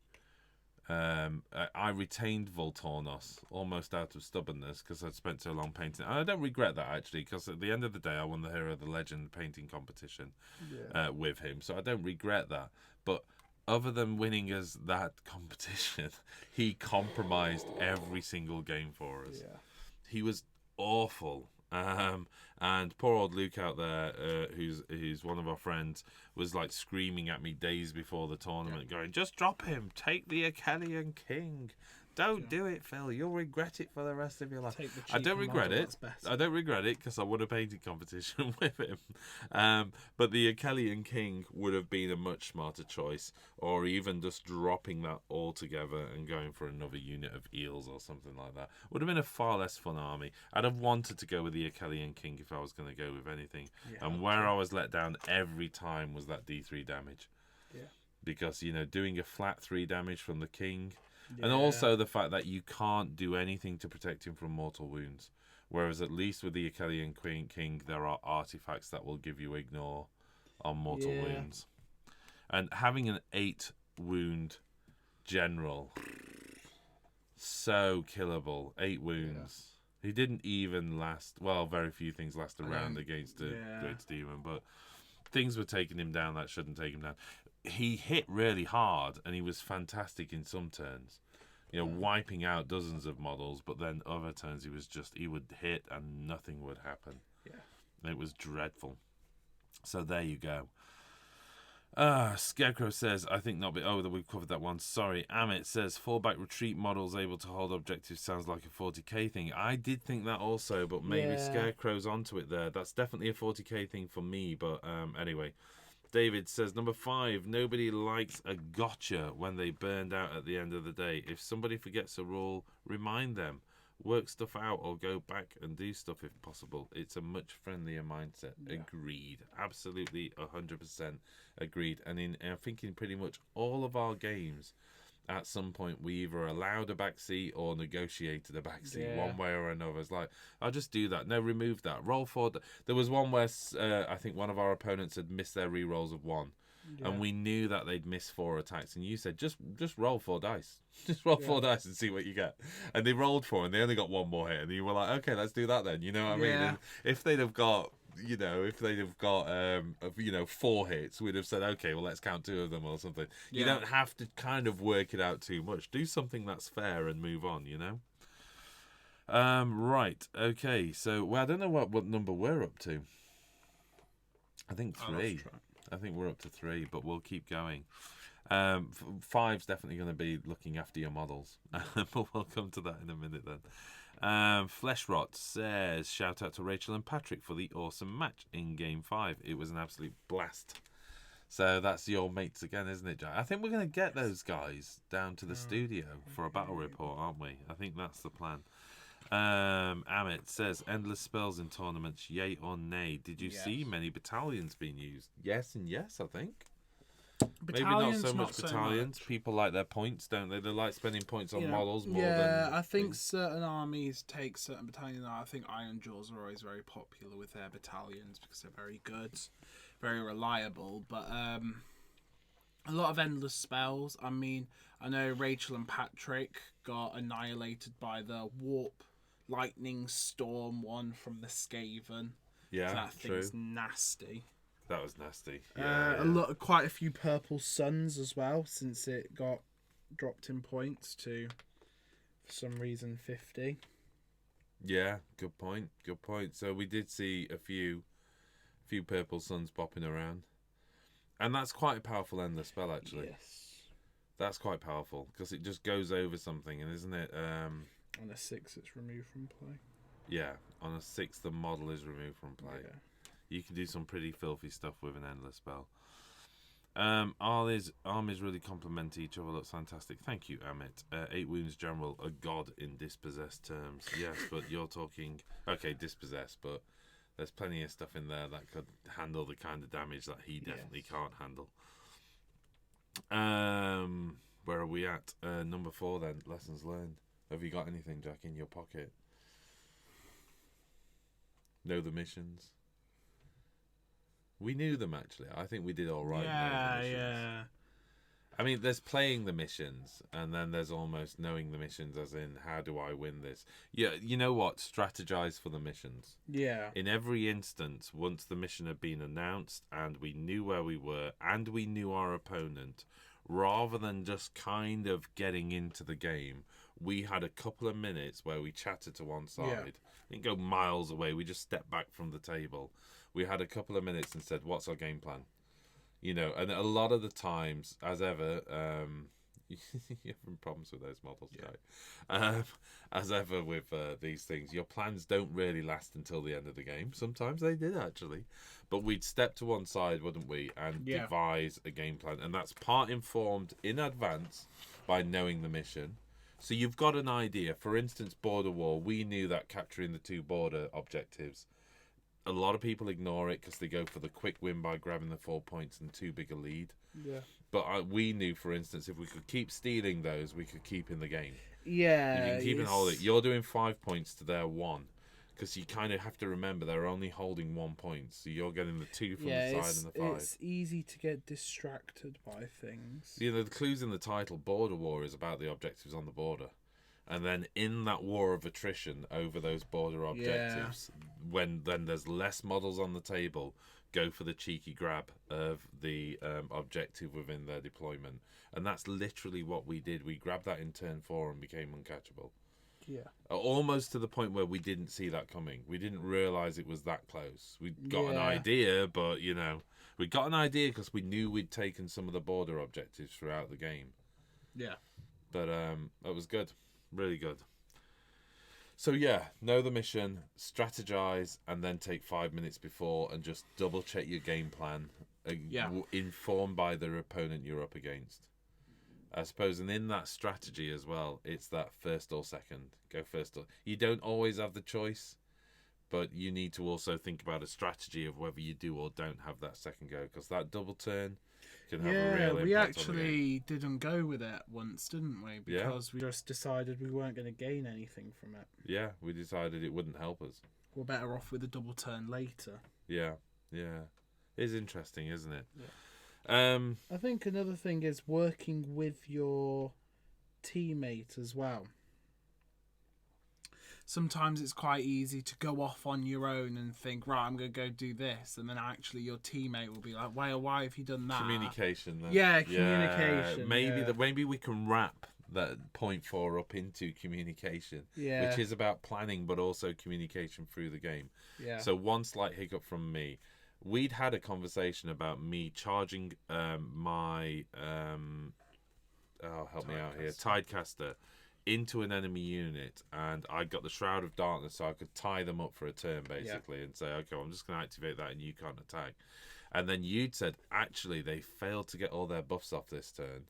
I retained Voltornos almost out of stubbornness because I'd spent so long painting. And I don't regret that, actually, because at the end of the day, I won the Hero of the Legend painting competition with him. So I don't regret that. But other than winning us that competition, he compromised every single game for us. Yeah. He was awful. And poor old Luke out there, who's one of our friends, was like screaming at me days before the tournament, going, "Just drop him. Take the Achillean King. Don't do it, Phil. You'll regret it for the rest of your life." I don't regret it. I don't regret it because I won a painting competition with him. But the Achillean King would have been a much smarter choice, or even just dropping that altogether and going for another unit of eels or something like that. Would have been a far less fun army. I'd have wanted to go with the Achillean King if I was going to go with anything. Yeah, and where I was let down every time was that D3 damage. Yeah. Because, doing a flat 3 damage from the King... Yeah. And also the fact that you can't do anything to protect him from mortal wounds. Whereas at least with the Achillean King, there are artifacts that will give you ignore on mortal wounds. And having an 8 wound general, so killable. 8 wounds. Yeah. He didn't even last, well, very few things last a round against the Great Demon, but things were taking him down that shouldn't take him down. He hit really hard, and he was fantastic in some turns, wiping out dozens of models. But then other turns, he would hit and nothing would happen. Yeah, it was dreadful. So there you go. Scarecrow says, I think not. We've covered that one. Sorry. Amit says, fallback retreat models able to hold objectives sounds like a 40k thing. I did think that also, but maybe Scarecrow's onto it there. That's definitely a 40k thing for me. But anyway. David says, number 5, nobody likes a gotcha when they burned out at the end of the day. If somebody forgets a rule, remind them. Work stuff out or go back and do stuff if possible. It's a much friendlier mindset. Yeah. Agreed. Absolutely 100% agreed. And I'm thinking pretty much all of our games, at some point we either allowed a backseat or negotiated a backseat one way or another. It's like, I'll just do that. No, remove that. Roll 4. There was one where I think one of our opponents had missed their re-rolls of 1. Yeah. And we knew that they'd miss 4 attacks. And you said, just roll 4 dice. Just roll 4 dice and see what you get. And they rolled 4 and they only got 1 more hit. And you were like, okay, let's do that then. You know what I mean? And if they'd have got... if they'd have got 4 hits, we'd have said, okay, well, let's count 2 of them or something. You don't have to kind of work it out too much. Do something that's fair and move on, Right, okay. So, I don't know what number we're up to. I think 3. I think we're up to 3, but we'll keep going. 5's definitely going to be looking after your models. But we'll come to that in a minute then. Fleshrot says, shout out to Rachel and Patrick for the awesome match in Game 5. It was an absolute blast. So that's your mates again, isn't it, Jack? I think we're going to get those guys down to the studio for a battle report, aren't we? I think that's the plan. Amit says, endless spells in tournaments, yay or nay? Did you see many battalions being used? Yes and yes, I think. Maybe not so much battalions. People like their points, don't they? They like spending points on models more than... Yeah, I think certain armies take certain battalions. I think Iron Jaws are always very popular with their battalions because they're very good, very reliable. But a lot of endless spells. I mean, I know Rachel and Patrick got annihilated by the Warp Lightning Storm one from the Skaven. Yeah, that thing's nasty. That was nasty. Quite a few purple suns as well, since it got dropped in points to, for some reason, 50. Yeah, good point. Good point. So we did see a few purple suns popping around, and that's quite a powerful endless spell, actually. Yes, that's quite powerful because it just goes over something, and isn't it? On a 6, it's removed from play. Yeah, on a 6, the model is removed from play. Yeah. You can do some pretty filthy stuff with an endless spell. Armies really complement each other. Looks fantastic. Thank you, Amit. 8 wounds general, a god in dispossessed terms. Yes, but you're talking dispossessed, but there's plenty of stuff in there that could handle the kind of damage that he definitely can't handle. Where are we at? Number 4 then. Lessons learned. Have you got anything, Jack, in your pocket? Know the missions. We knew them, actually. I think we did all right. Yeah. I mean, there's playing the missions, and then there's almost knowing the missions, as in, how do I win this? Yeah, you know what? Strategize for the missions. Yeah. In every instance, once the mission had been announced, and we knew where we were, and we knew our opponent, rather than just kind of getting into the game, we had a couple of minutes where we chatted to one side. Yeah. Didn't go miles away. We just stepped back from the table. We had a couple of minutes and said, what's our game plan? You know, and a lot of the times, as ever, you're having problems with those models, Jay. As ever with these things, your plans don't really last until the end of the game. Sometimes they did, actually. But we'd step to one side, wouldn't we, and devise a game plan. And that's part informed in advance by knowing the mission. So you've got an idea. For instance, border war, we knew that capturing the 2 border objectives, a lot of people ignore it because they go for the quick win by grabbing the 4 points and too big a lead. Yeah. But we knew, for instance, if we could keep stealing those, we could keep in the game. Yeah. You can keep and hold it. You're doing 5 points to their 1. Because you kind of have to remember they're only holding 1 point. So you're getting the 2 from the side and the 5. It's easy to get distracted by things. You know, the clues in the title, Border War, is about the objectives on the border. And then in that war of attrition over those border objectives, when then there's less models on the table, go for the cheeky grab of the objective within their deployment. And that's literally what we did. We grabbed that in turn 4 and became uncatchable. Yeah. Almost to the point where we didn't see that coming. We didn't realise it was that close. We got an idea, but, you know, we got an idea because we knew we'd taken some of the border objectives throughout the game. Yeah. But that was good. Really good. So yeah, know the mission, strategize, and then take 5 minutes before and just double check your game plan. Informed by the opponent you're up against, I suppose. And in that strategy as well, it's that first or second. Go first or... You don't always have the choice, but you need to also think about a strategy of whether you do or don't have that second go, because that double turn can have a real impact. We actually didn't go with it once, didn't we? Because we just decided we weren't going to gain anything from it. Yeah, we decided it wouldn't help us. We're better off with a double turn later. Yeah. It's interesting, isn't it? Yeah. I think another thing is working with your teammate as well. Sometimes it's quite easy to go off on your own and think, right, I'm going to go do this. And then actually your teammate will be like, why have you done that? Communication. Then. Yeah, communication. Maybe we can wrap that point 4 up into communication, which is about planning, but also communication through the game. Yeah. So one slight hiccup from me. We'd had a conversation about me charging my help me out here, Tidecaster into an enemy unit, and I got the Shroud of Darkness so I could tie them up for a turn basically, and say, okay, well, I'm just going to activate that and you can't attack. And then you'd said, actually, they failed to get all their buffs off this turn.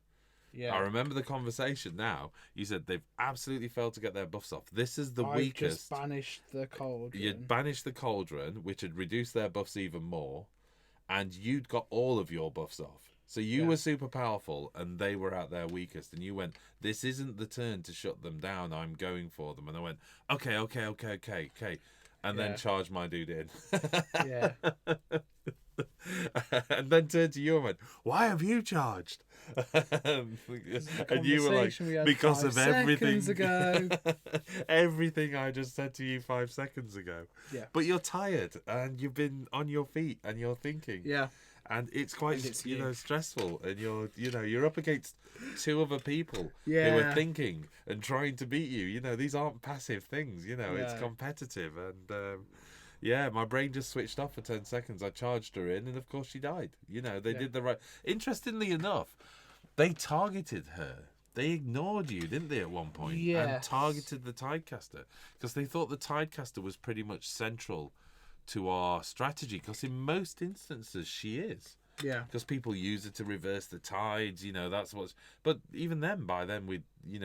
Yeah. I remember the conversation now. You said they've absolutely failed to get their buffs off. This is the weakest. I just banished the Cauldron. You'd banished the Cauldron, which had reduced their buffs even more, and you'd got all of your buffs off. So you were super powerful, and they were at their weakest, and you went, this isn't the turn to shut them down, I'm going for them. And I went, okay. And then charged my dude in. Yeah. And then turned to you and went, why have you charged? And you were like, because of everything ago. Everything I just said to you 5 seconds ago. Yeah. But you're tired, and you've been on your feet, and you're thinking. Yeah. And it's quite, stressful, and you're up against 2 other people who are thinking and trying to beat you. These aren't passive things. It's competitive, and my brain just switched off for 10 seconds. I charged her in, and of course she died. They did the right. Interestingly enough, they targeted her. They ignored you, didn't they, at one point? And targeted the Tidecaster because they thought the Tidecaster was pretty much central to our strategy, because in most instances she is. Yeah. Because people use it to reverse the tides, that's what's... But even then, by then, we'd,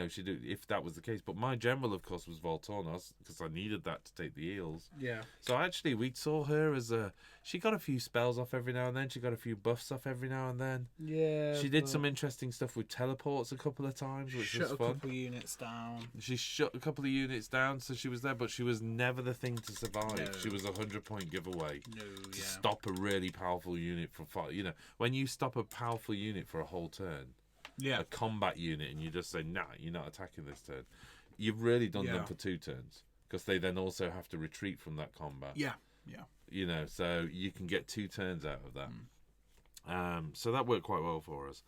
she'd do, if that was the case. But my general, of course, was Voltornos, because I needed that to take the eels. Yeah. So actually, we saw her as she got a few spells off every now and then. She got a few buffs off every now and then. Yeah. She did some interesting stuff with teleports a couple of times, which was fun. Shut a couple units down. She shut a couple of units down, so she was there, but she was never the thing to survive. No. She was a 100-point giveaway. No, To yeah. stop a really powerful unit from when you stop a powerful unit for a whole turn, Yeah. a combat unit, and you just say, nah, you're not attacking this turn, you've really done them Yeah. for 2 turns, because they then also have to retreat from that combat. Yeah. Yeah. So you can get 2 turns out of that. So that worked quite well for us.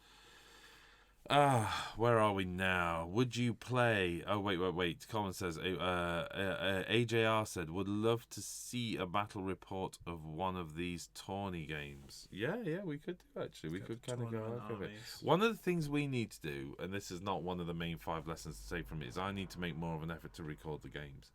Where are we now? Would you play... Oh, wait. Colin says... AJR said, would love to see a battle report of one of these tourney games. Yeah, we could do, actually. We could kind of go over it. One of the things we need to do, and this is not one of the main 5 lessons to take from it, is I need to make more of an effort to record the games.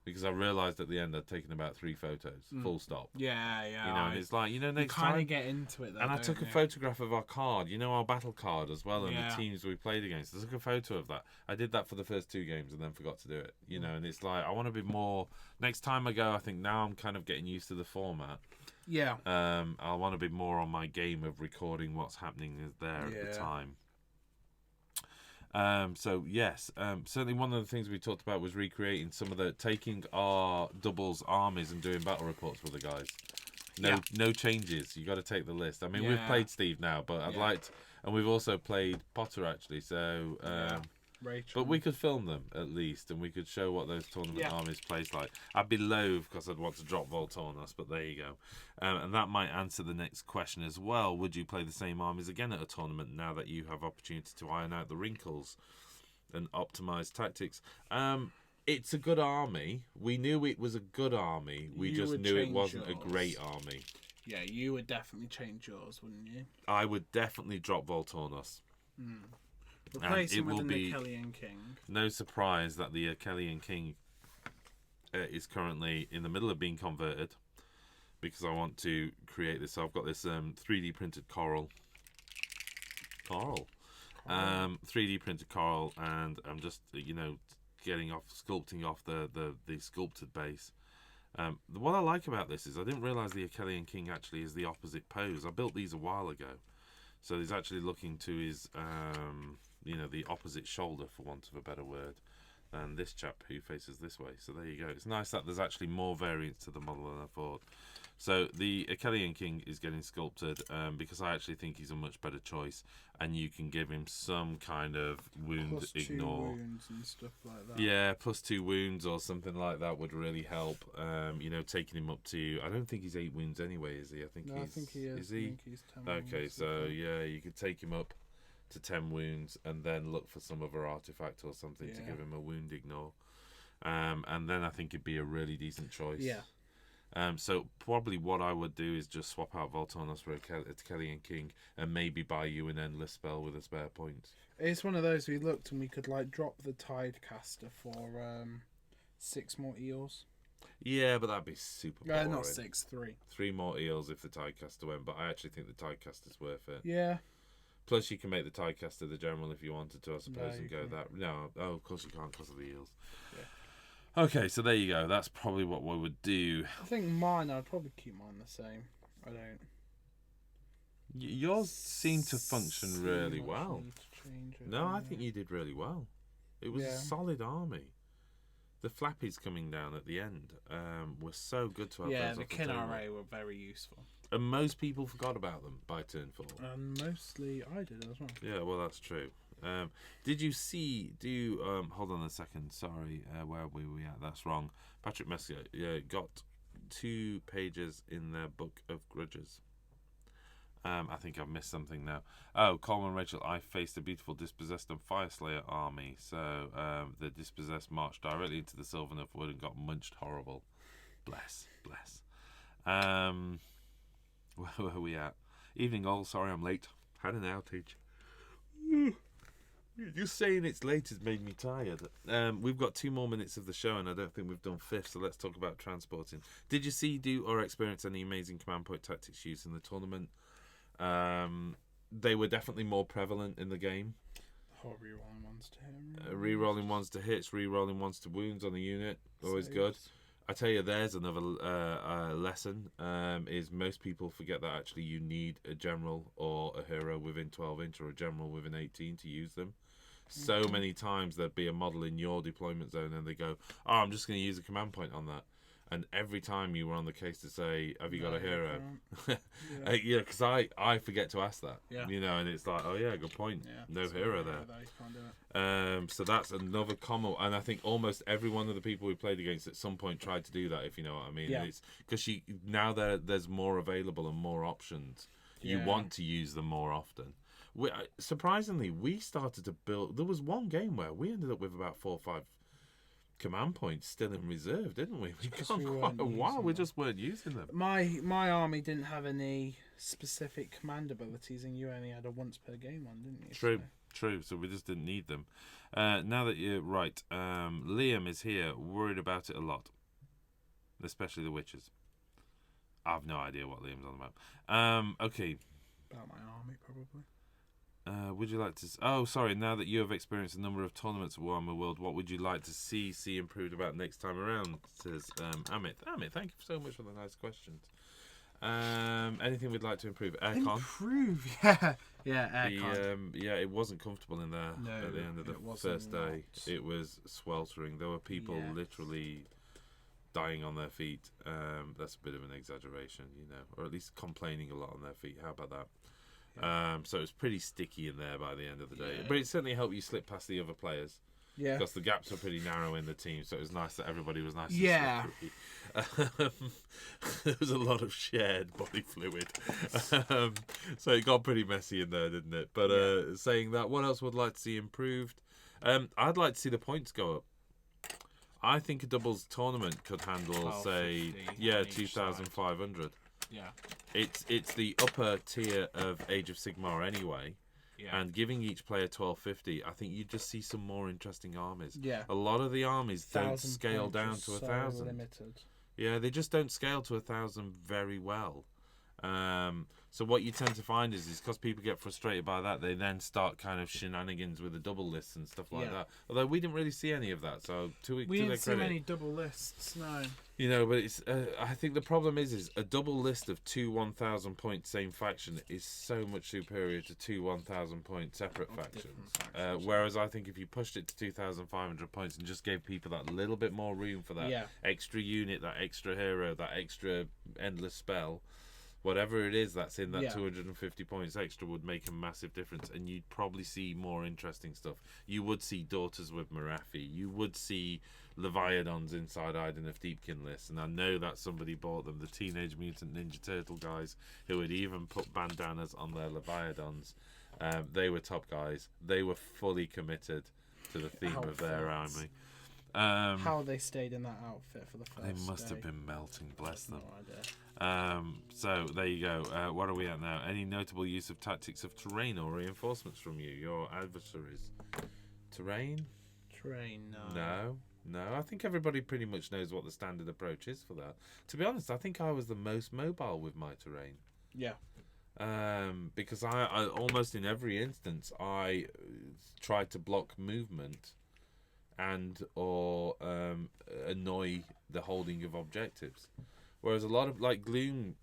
Because I realised at the end I'd taken about 3 photos, full stop. Yeah, yeah. And it's like, next kind time... of get into it, though, And I took a photograph of our card, our battle card as well, and Yeah. the teams we played against. I took a photo of that. I did that for the first 2 games and then forgot to do it, and it's like, I want to be more... Next time I go, I think now I'm kind of getting used to the format. Yeah. I want to be more on my game of recording what's happening there at the time. So yes, certainly one of the things we talked about was recreating taking our doubles armies and doing battle reports with the guys. No changes. You got to take the list. I mean, we've played Steve now, but I'd like to, and we've also played Potter actually. So, Rachel. but we could film them at least, and we could show what those tournament armies plays like. I'd be loath because I'd want to drop Voltornos, but there you go. And that might answer the next question as well. Would you play the same armies again at a tournament now that you have opportunity to iron out the wrinkles and optimize tactics? It's a good army. We knew it was a good army. We just knew it wasn't a great army. Yeah, you would definitely change yours, wouldn't you? I would definitely drop Voltornos. Replace him with will the be Achillean King. No surprise that the Achillean King is currently in the middle of being converted, because I want to create this. So I've got this 3D printed coral. 3D printed coral, and I'm just sculpting off the sculpted base. What I like about this is I didn't realise the Achillean King actually is the opposite pose. I built these a while ago, so he's actually looking to his the opposite shoulder, for want of a better word, than this chap who faces this way. So there you go. It's nice that there's actually more variants to the model than I thought. So the Achillean King is getting sculpted because I actually think he's a much better choice, and you can give him some kind of wound Plus 2 ignore. wounds and stuff like that. Yeah, plus 2 wounds or something like that would really help. Taking him up to... I don't think he's 8 wounds anyway, is he? I think he is. Is he? I think he's 10 Okay, wounds, so yeah, you could take him up to 10 wounds and then look for some other artifact or something to give him a wound ignore. And then I think it'd be a really decent choice. Yeah. So probably what I would do is just swap out Voltornos for a Achillean King and maybe buy you an endless spell with a spare point. It's one of those we looked and we could drop the Tidecaster for 6 more eels. Yeah, but that'd be super boring. Not 6, 3. 3 more eels if the Tidecaster went, but I actually think the Tidecaster's worth it. Yeah. Plus, you can make the Tidecaster the general if you wanted to, I suppose, and go can. that. No, of course you can't because of the eels. Yeah. Okay, so there you go. That's probably what we would do. I think I'd probably keep mine the same. I don't. Yours seem to function really well. No, I yeah. think you did really well. It was a solid army. The flappies coming down at the end were so good to have. Yeah, those the off the table. Kinare were very useful. And most people forgot about them by turn 4. And mostly I did as well. Yeah, well, that's true. Did you see? Hold on a second. Sorry, where were we at? That's wrong. Patrick Messer got 2 pages in their book of grudges. I think I've missed something now. Oh, Coleman and Rachel, I faced a beautiful Dispossessed and Fireslayer army. So the Dispossessed marched directly into the Sylvan of Wood and got munched horrible. Bless. Where are we at? Evening all, sorry I'm late. Had an outage. Just saying it's late has made me tired. We've got 2 more minutes of the show and I don't think we've done 5th, so let's talk about transporting. Did you see, do, or experience any amazing command point tactics used in the tournament? They were definitely more prevalent in the game. Oh, rerolling ones to hit. Rerolling ones to hits, rerolling ones to wounds on the unit. Always good. I tell you, there's another lesson. Is most people forget that actually you need a general or a hero within 12 inch or a general within 18 to use them. So many times there'd be a model in your deployment zone and they go, "Oh, I'm just going to use a command point on that." And every time you were on the case to say, "Have you got a hero?" Yeah, because I forget to ask that. Yeah. You know, and it's like, "Oh yeah, good point. Yeah, No hero there." You can't do it. So that's another common, and I think almost every one of the people we played against at some point tried to do that, if you know what I mean. Yeah. And it's because now there's more available and more options. You want to use them more often. Surprisingly, we started to build. There was one game where we ended up with about 4 or 5 command points still in reserve, didn't we? We gone quite a while. We just weren't using them. My army didn't have any specific command abilities, and you only had a once per game one, didn't you? True. So we just didn't need them. Now that you're right, Liam is here, worried about it a lot, especially the witches. I've no idea what Liam's on about. Okay. About my army, probably. Would you like to? Oh, sorry. Now that you have experienced a number of tournaments at Warhammer World, what would you like to see improved about next time around? Says Amit. Amit, thank you so much for the nice questions. Anything we'd like to improve? Aircon. Improve, yeah, aircon. It wasn't comfortable in there at the end of the first day. It was sweltering. There were people literally dying on their feet. That's a bit of an exaggeration, or at least complaining a lot on their feet. How about that? So it was pretty sticky in there by the end of the day, but it certainly helped you slip past the other players. Yeah, because the gaps were pretty narrow in the team, so it was nice that everybody was nice. Yeah, there was a lot of shared body fluid, so it got pretty messy in there, didn't it? But saying that, what else would like to see improved? I'd like to see the points go up. I think a doubles tournament could handle, say, 2,500. Yeah, it's the upper tier of Age of Sigmar anyway, and giving each player 1250, I think you just see some more interesting armies. Yeah, a lot of the armies don't scale down to 1,000. Limited. Yeah, they just don't scale to 1,000 very well. So what you tend to find is because people get frustrated by that, they then start kind of shenanigans with the double lists and stuff like that. Although we didn't really see any of that, so we didn't see many double lists, no. But it's. I think the problem is a double list of 2 1,000 point same faction is so much superior to 2 1,000 point separate factions. Whereas I think if you pushed it to 2,500 points and just gave people that little bit more room for that extra unit, that extra hero, that extra endless spell, whatever it is that's in that 250 points extra would make a massive difference, and you'd probably see more interesting stuff. You would see Daughters with Marathi. You would see Leviathan's inside Iden of Deepkin lists, and I know that somebody bought them, the Teenage Mutant Ninja Turtle guys, who had even put bandanas on their Leviathans. They were top guys. They were fully committed to the theme of their army. How they stayed in that outfit for the first They must day. have been melting, bless them. No idea. So there you go. What are we at now? Any notable use of tactics of terrain or reinforcements from you, your adversaries? Terrain? No. I think everybody pretty much knows what the standard approach is for that. To be honest, I think I was the most mobile with my terrain. Yeah. Because I almost in every instance I tried to block movement and or annoy the holding of objectives. Whereas a lot of like Gloom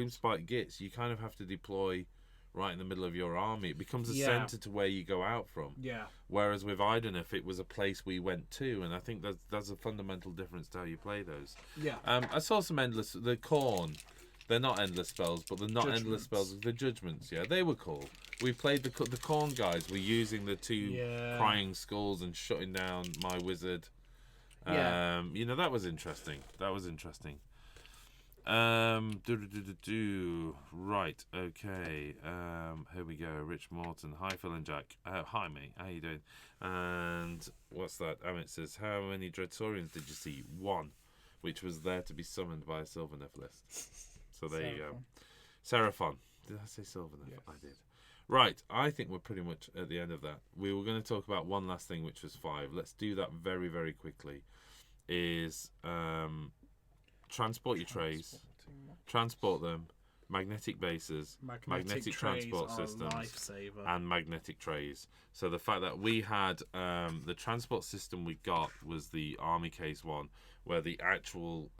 Spike Gits, you kind of have to deploy right in the middle of your army. It becomes a centre to where you go out from. Yeah. Whereas with Idenif, it was a place we went to, and I think that's a fundamental difference to how you play those. Yeah. I saw some the Khorne. They're not endless spells, but they're not endless spells. The Judgments, they were cool. We played the Khorne guys. We're using the 2 crying skulls and shutting down my wizard. That was interesting. Right, okay. Here we go. Rich Morton. Hi, Phil and Jack. Hi, mate. How you doing? And what's that? Amit says, how many Dreadsaurians did you see? 1, which was there to be summoned by a Sylvaneth list. So there you go. Seraphon. Did I say Sylvaneth? Yes. I did. Right, I think we're pretty much at the end of that. We were going to talk about one last thing, which was 5. Let's do that very, very quickly. Is transport your trays, transport them, magnetic bases, Magnetic transport trays are a systems, lifesaver. and magnetic trays. So the fact that we had the transport system we got was the army case one, where the actual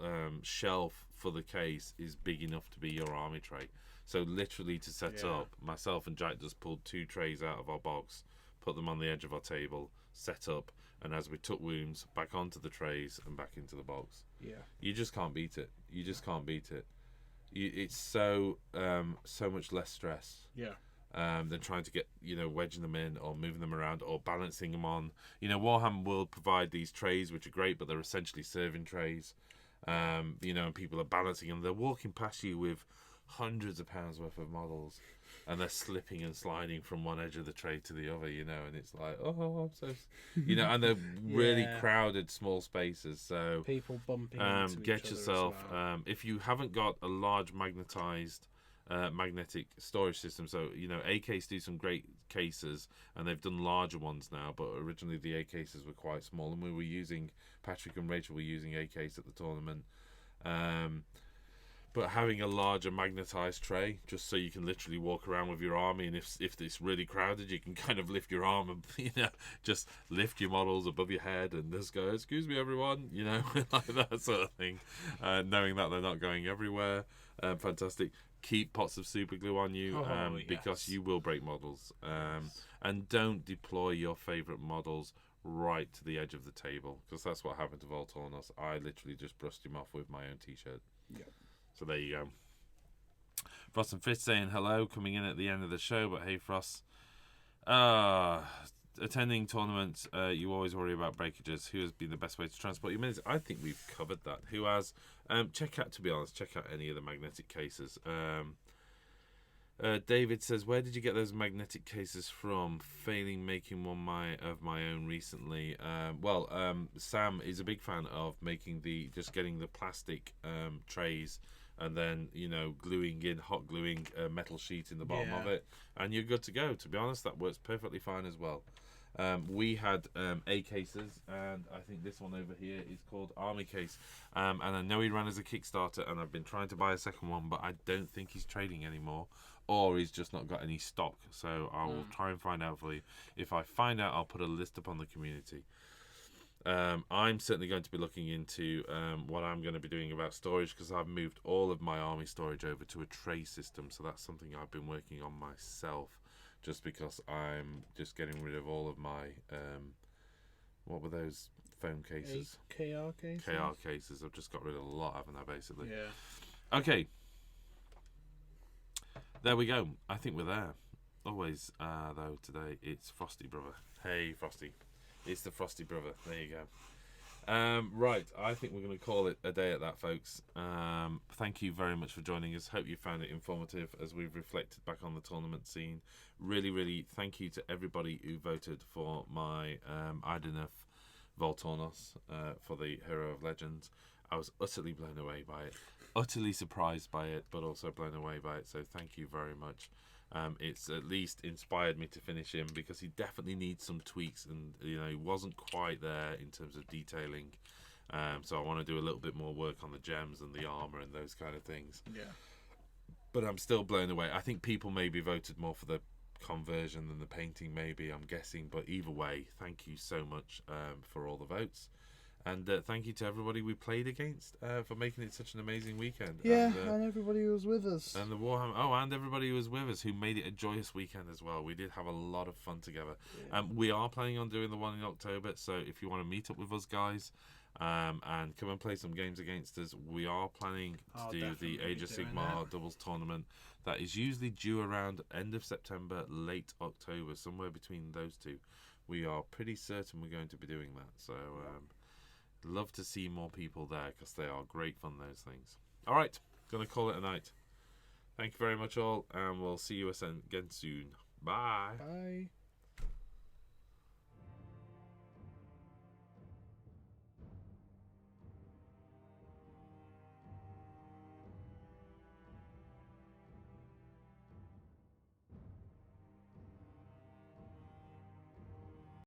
shelf for the case is big enough to be your army tray. So literally to set up, myself and Jack just pulled 2 trays out of our box, put them on the edge of our table, set up, and as we took wounds, back onto the trays and back into the box. Yeah. You just can't beat it. You just can't beat it. It's so much less stress. Yeah. Than trying to get, wedging them in or moving them around or balancing them on. Warhammer will provide these trays, which are great, but they're essentially serving trays. And people are balancing them. They're walking past you with hundreds of pounds worth of models, and they're slipping and sliding from one edge of the tray to the other, and it's like, oh, I'm so, and they're really crowded small spaces. So people bumping into get each yourself, other as well. if you haven't got a large magnetized magnetic storage system, so A-Case do some great cases, and they've done larger ones now, but originally the A-Cases were quite small, and Patrick and Rachel were using A-Case at the tournament. But having a larger magnetized tray, just so you can literally walk around with your army, and if it's really crowded, you can kind of lift your arm and just lift your models above your head and just go, "Excuse me, everyone," like that sort of thing. Knowing that they're not going everywhere, fantastic. Keep pots of super glue on you, because you will break models. And don't deploy your favorite models right to the edge of the table, because that's what happened to Voltornos. I literally just brushed him off with my own t-shirt. Yep. So there you go. Frost and Fist saying hello, coming in at the end of the show, but hey Frost. Attending tournaments, you always worry about breakages. Who has been the best way to transport your minis? I think we've covered that. Who has? Check out any of the magnetic cases. David says, where did you get those magnetic cases from? Failing making one of my own recently. Sam is a big fan of getting the plastic trays, and then hot gluing a metal sheet in the bottom of it, and you're good to go. To be honest, that works perfectly fine as well. We had A cases, and I think this one over here is called Army Case, and I know he ran as a Kickstarter, and I've been trying to buy a second one, but I don't think he's trading anymore, or he's just not got any stock. So I will try and find out for you. If I find out, I'll put a list up on the community. I'm certainly going to be looking into what I'm going to be doing about storage, because I've moved all of my army storage over to a tray system, so that's something I've been working on myself, just because I'm just getting rid of all of my what were those foam cases? KR cases? KR cases. I've just got rid of a lot, haven't I, basically? Yeah. Okay. There we go. I think we're there. Always, though, today it's Frosty Brother. Hey, Frosty. It's the Frosty Brother. There you go. Right, I think we're going to call it a day at that, folks. Thank you very much for joining us. Hope you found it informative as we've reflected back on the tournament scene. Really, really thank you to everybody who voted for my Ideneth Voltornos for the Hero of Legends. I was utterly blown away by it, utterly surprised by it, but also blown away by it. So thank you very much. It's at least inspired me to finish him, because he definitely needs some tweaks, and he wasn't quite there in terms of detailing. So I want to do a little bit more work on the gems and the armor and those kind of things. Yeah. But I'm still blown away. I think people maybe voted more for the conversion than the painting, maybe, I'm guessing. But either way, thank you so much for all the votes. And thank you to everybody we played against for making it such an amazing weekend. Yeah, and everybody who was with us. And the Warhammer. And everybody who was with us, who made it a joyous weekend as well. We did have a lot of fun together. Yeah. We are planning on doing the one in October, so if you want to meet up with us, guys, and come and play some games against us, we are planning to do the Age of Sigmar doubles tournament. That is usually due around end of September, late October, somewhere between those two. We are pretty certain we're going to be doing that. So love to see more people there, because they are great fun, those things. All right, gonna call it a night. Thank you very much all, and we'll see you again soon. Bye. Bye.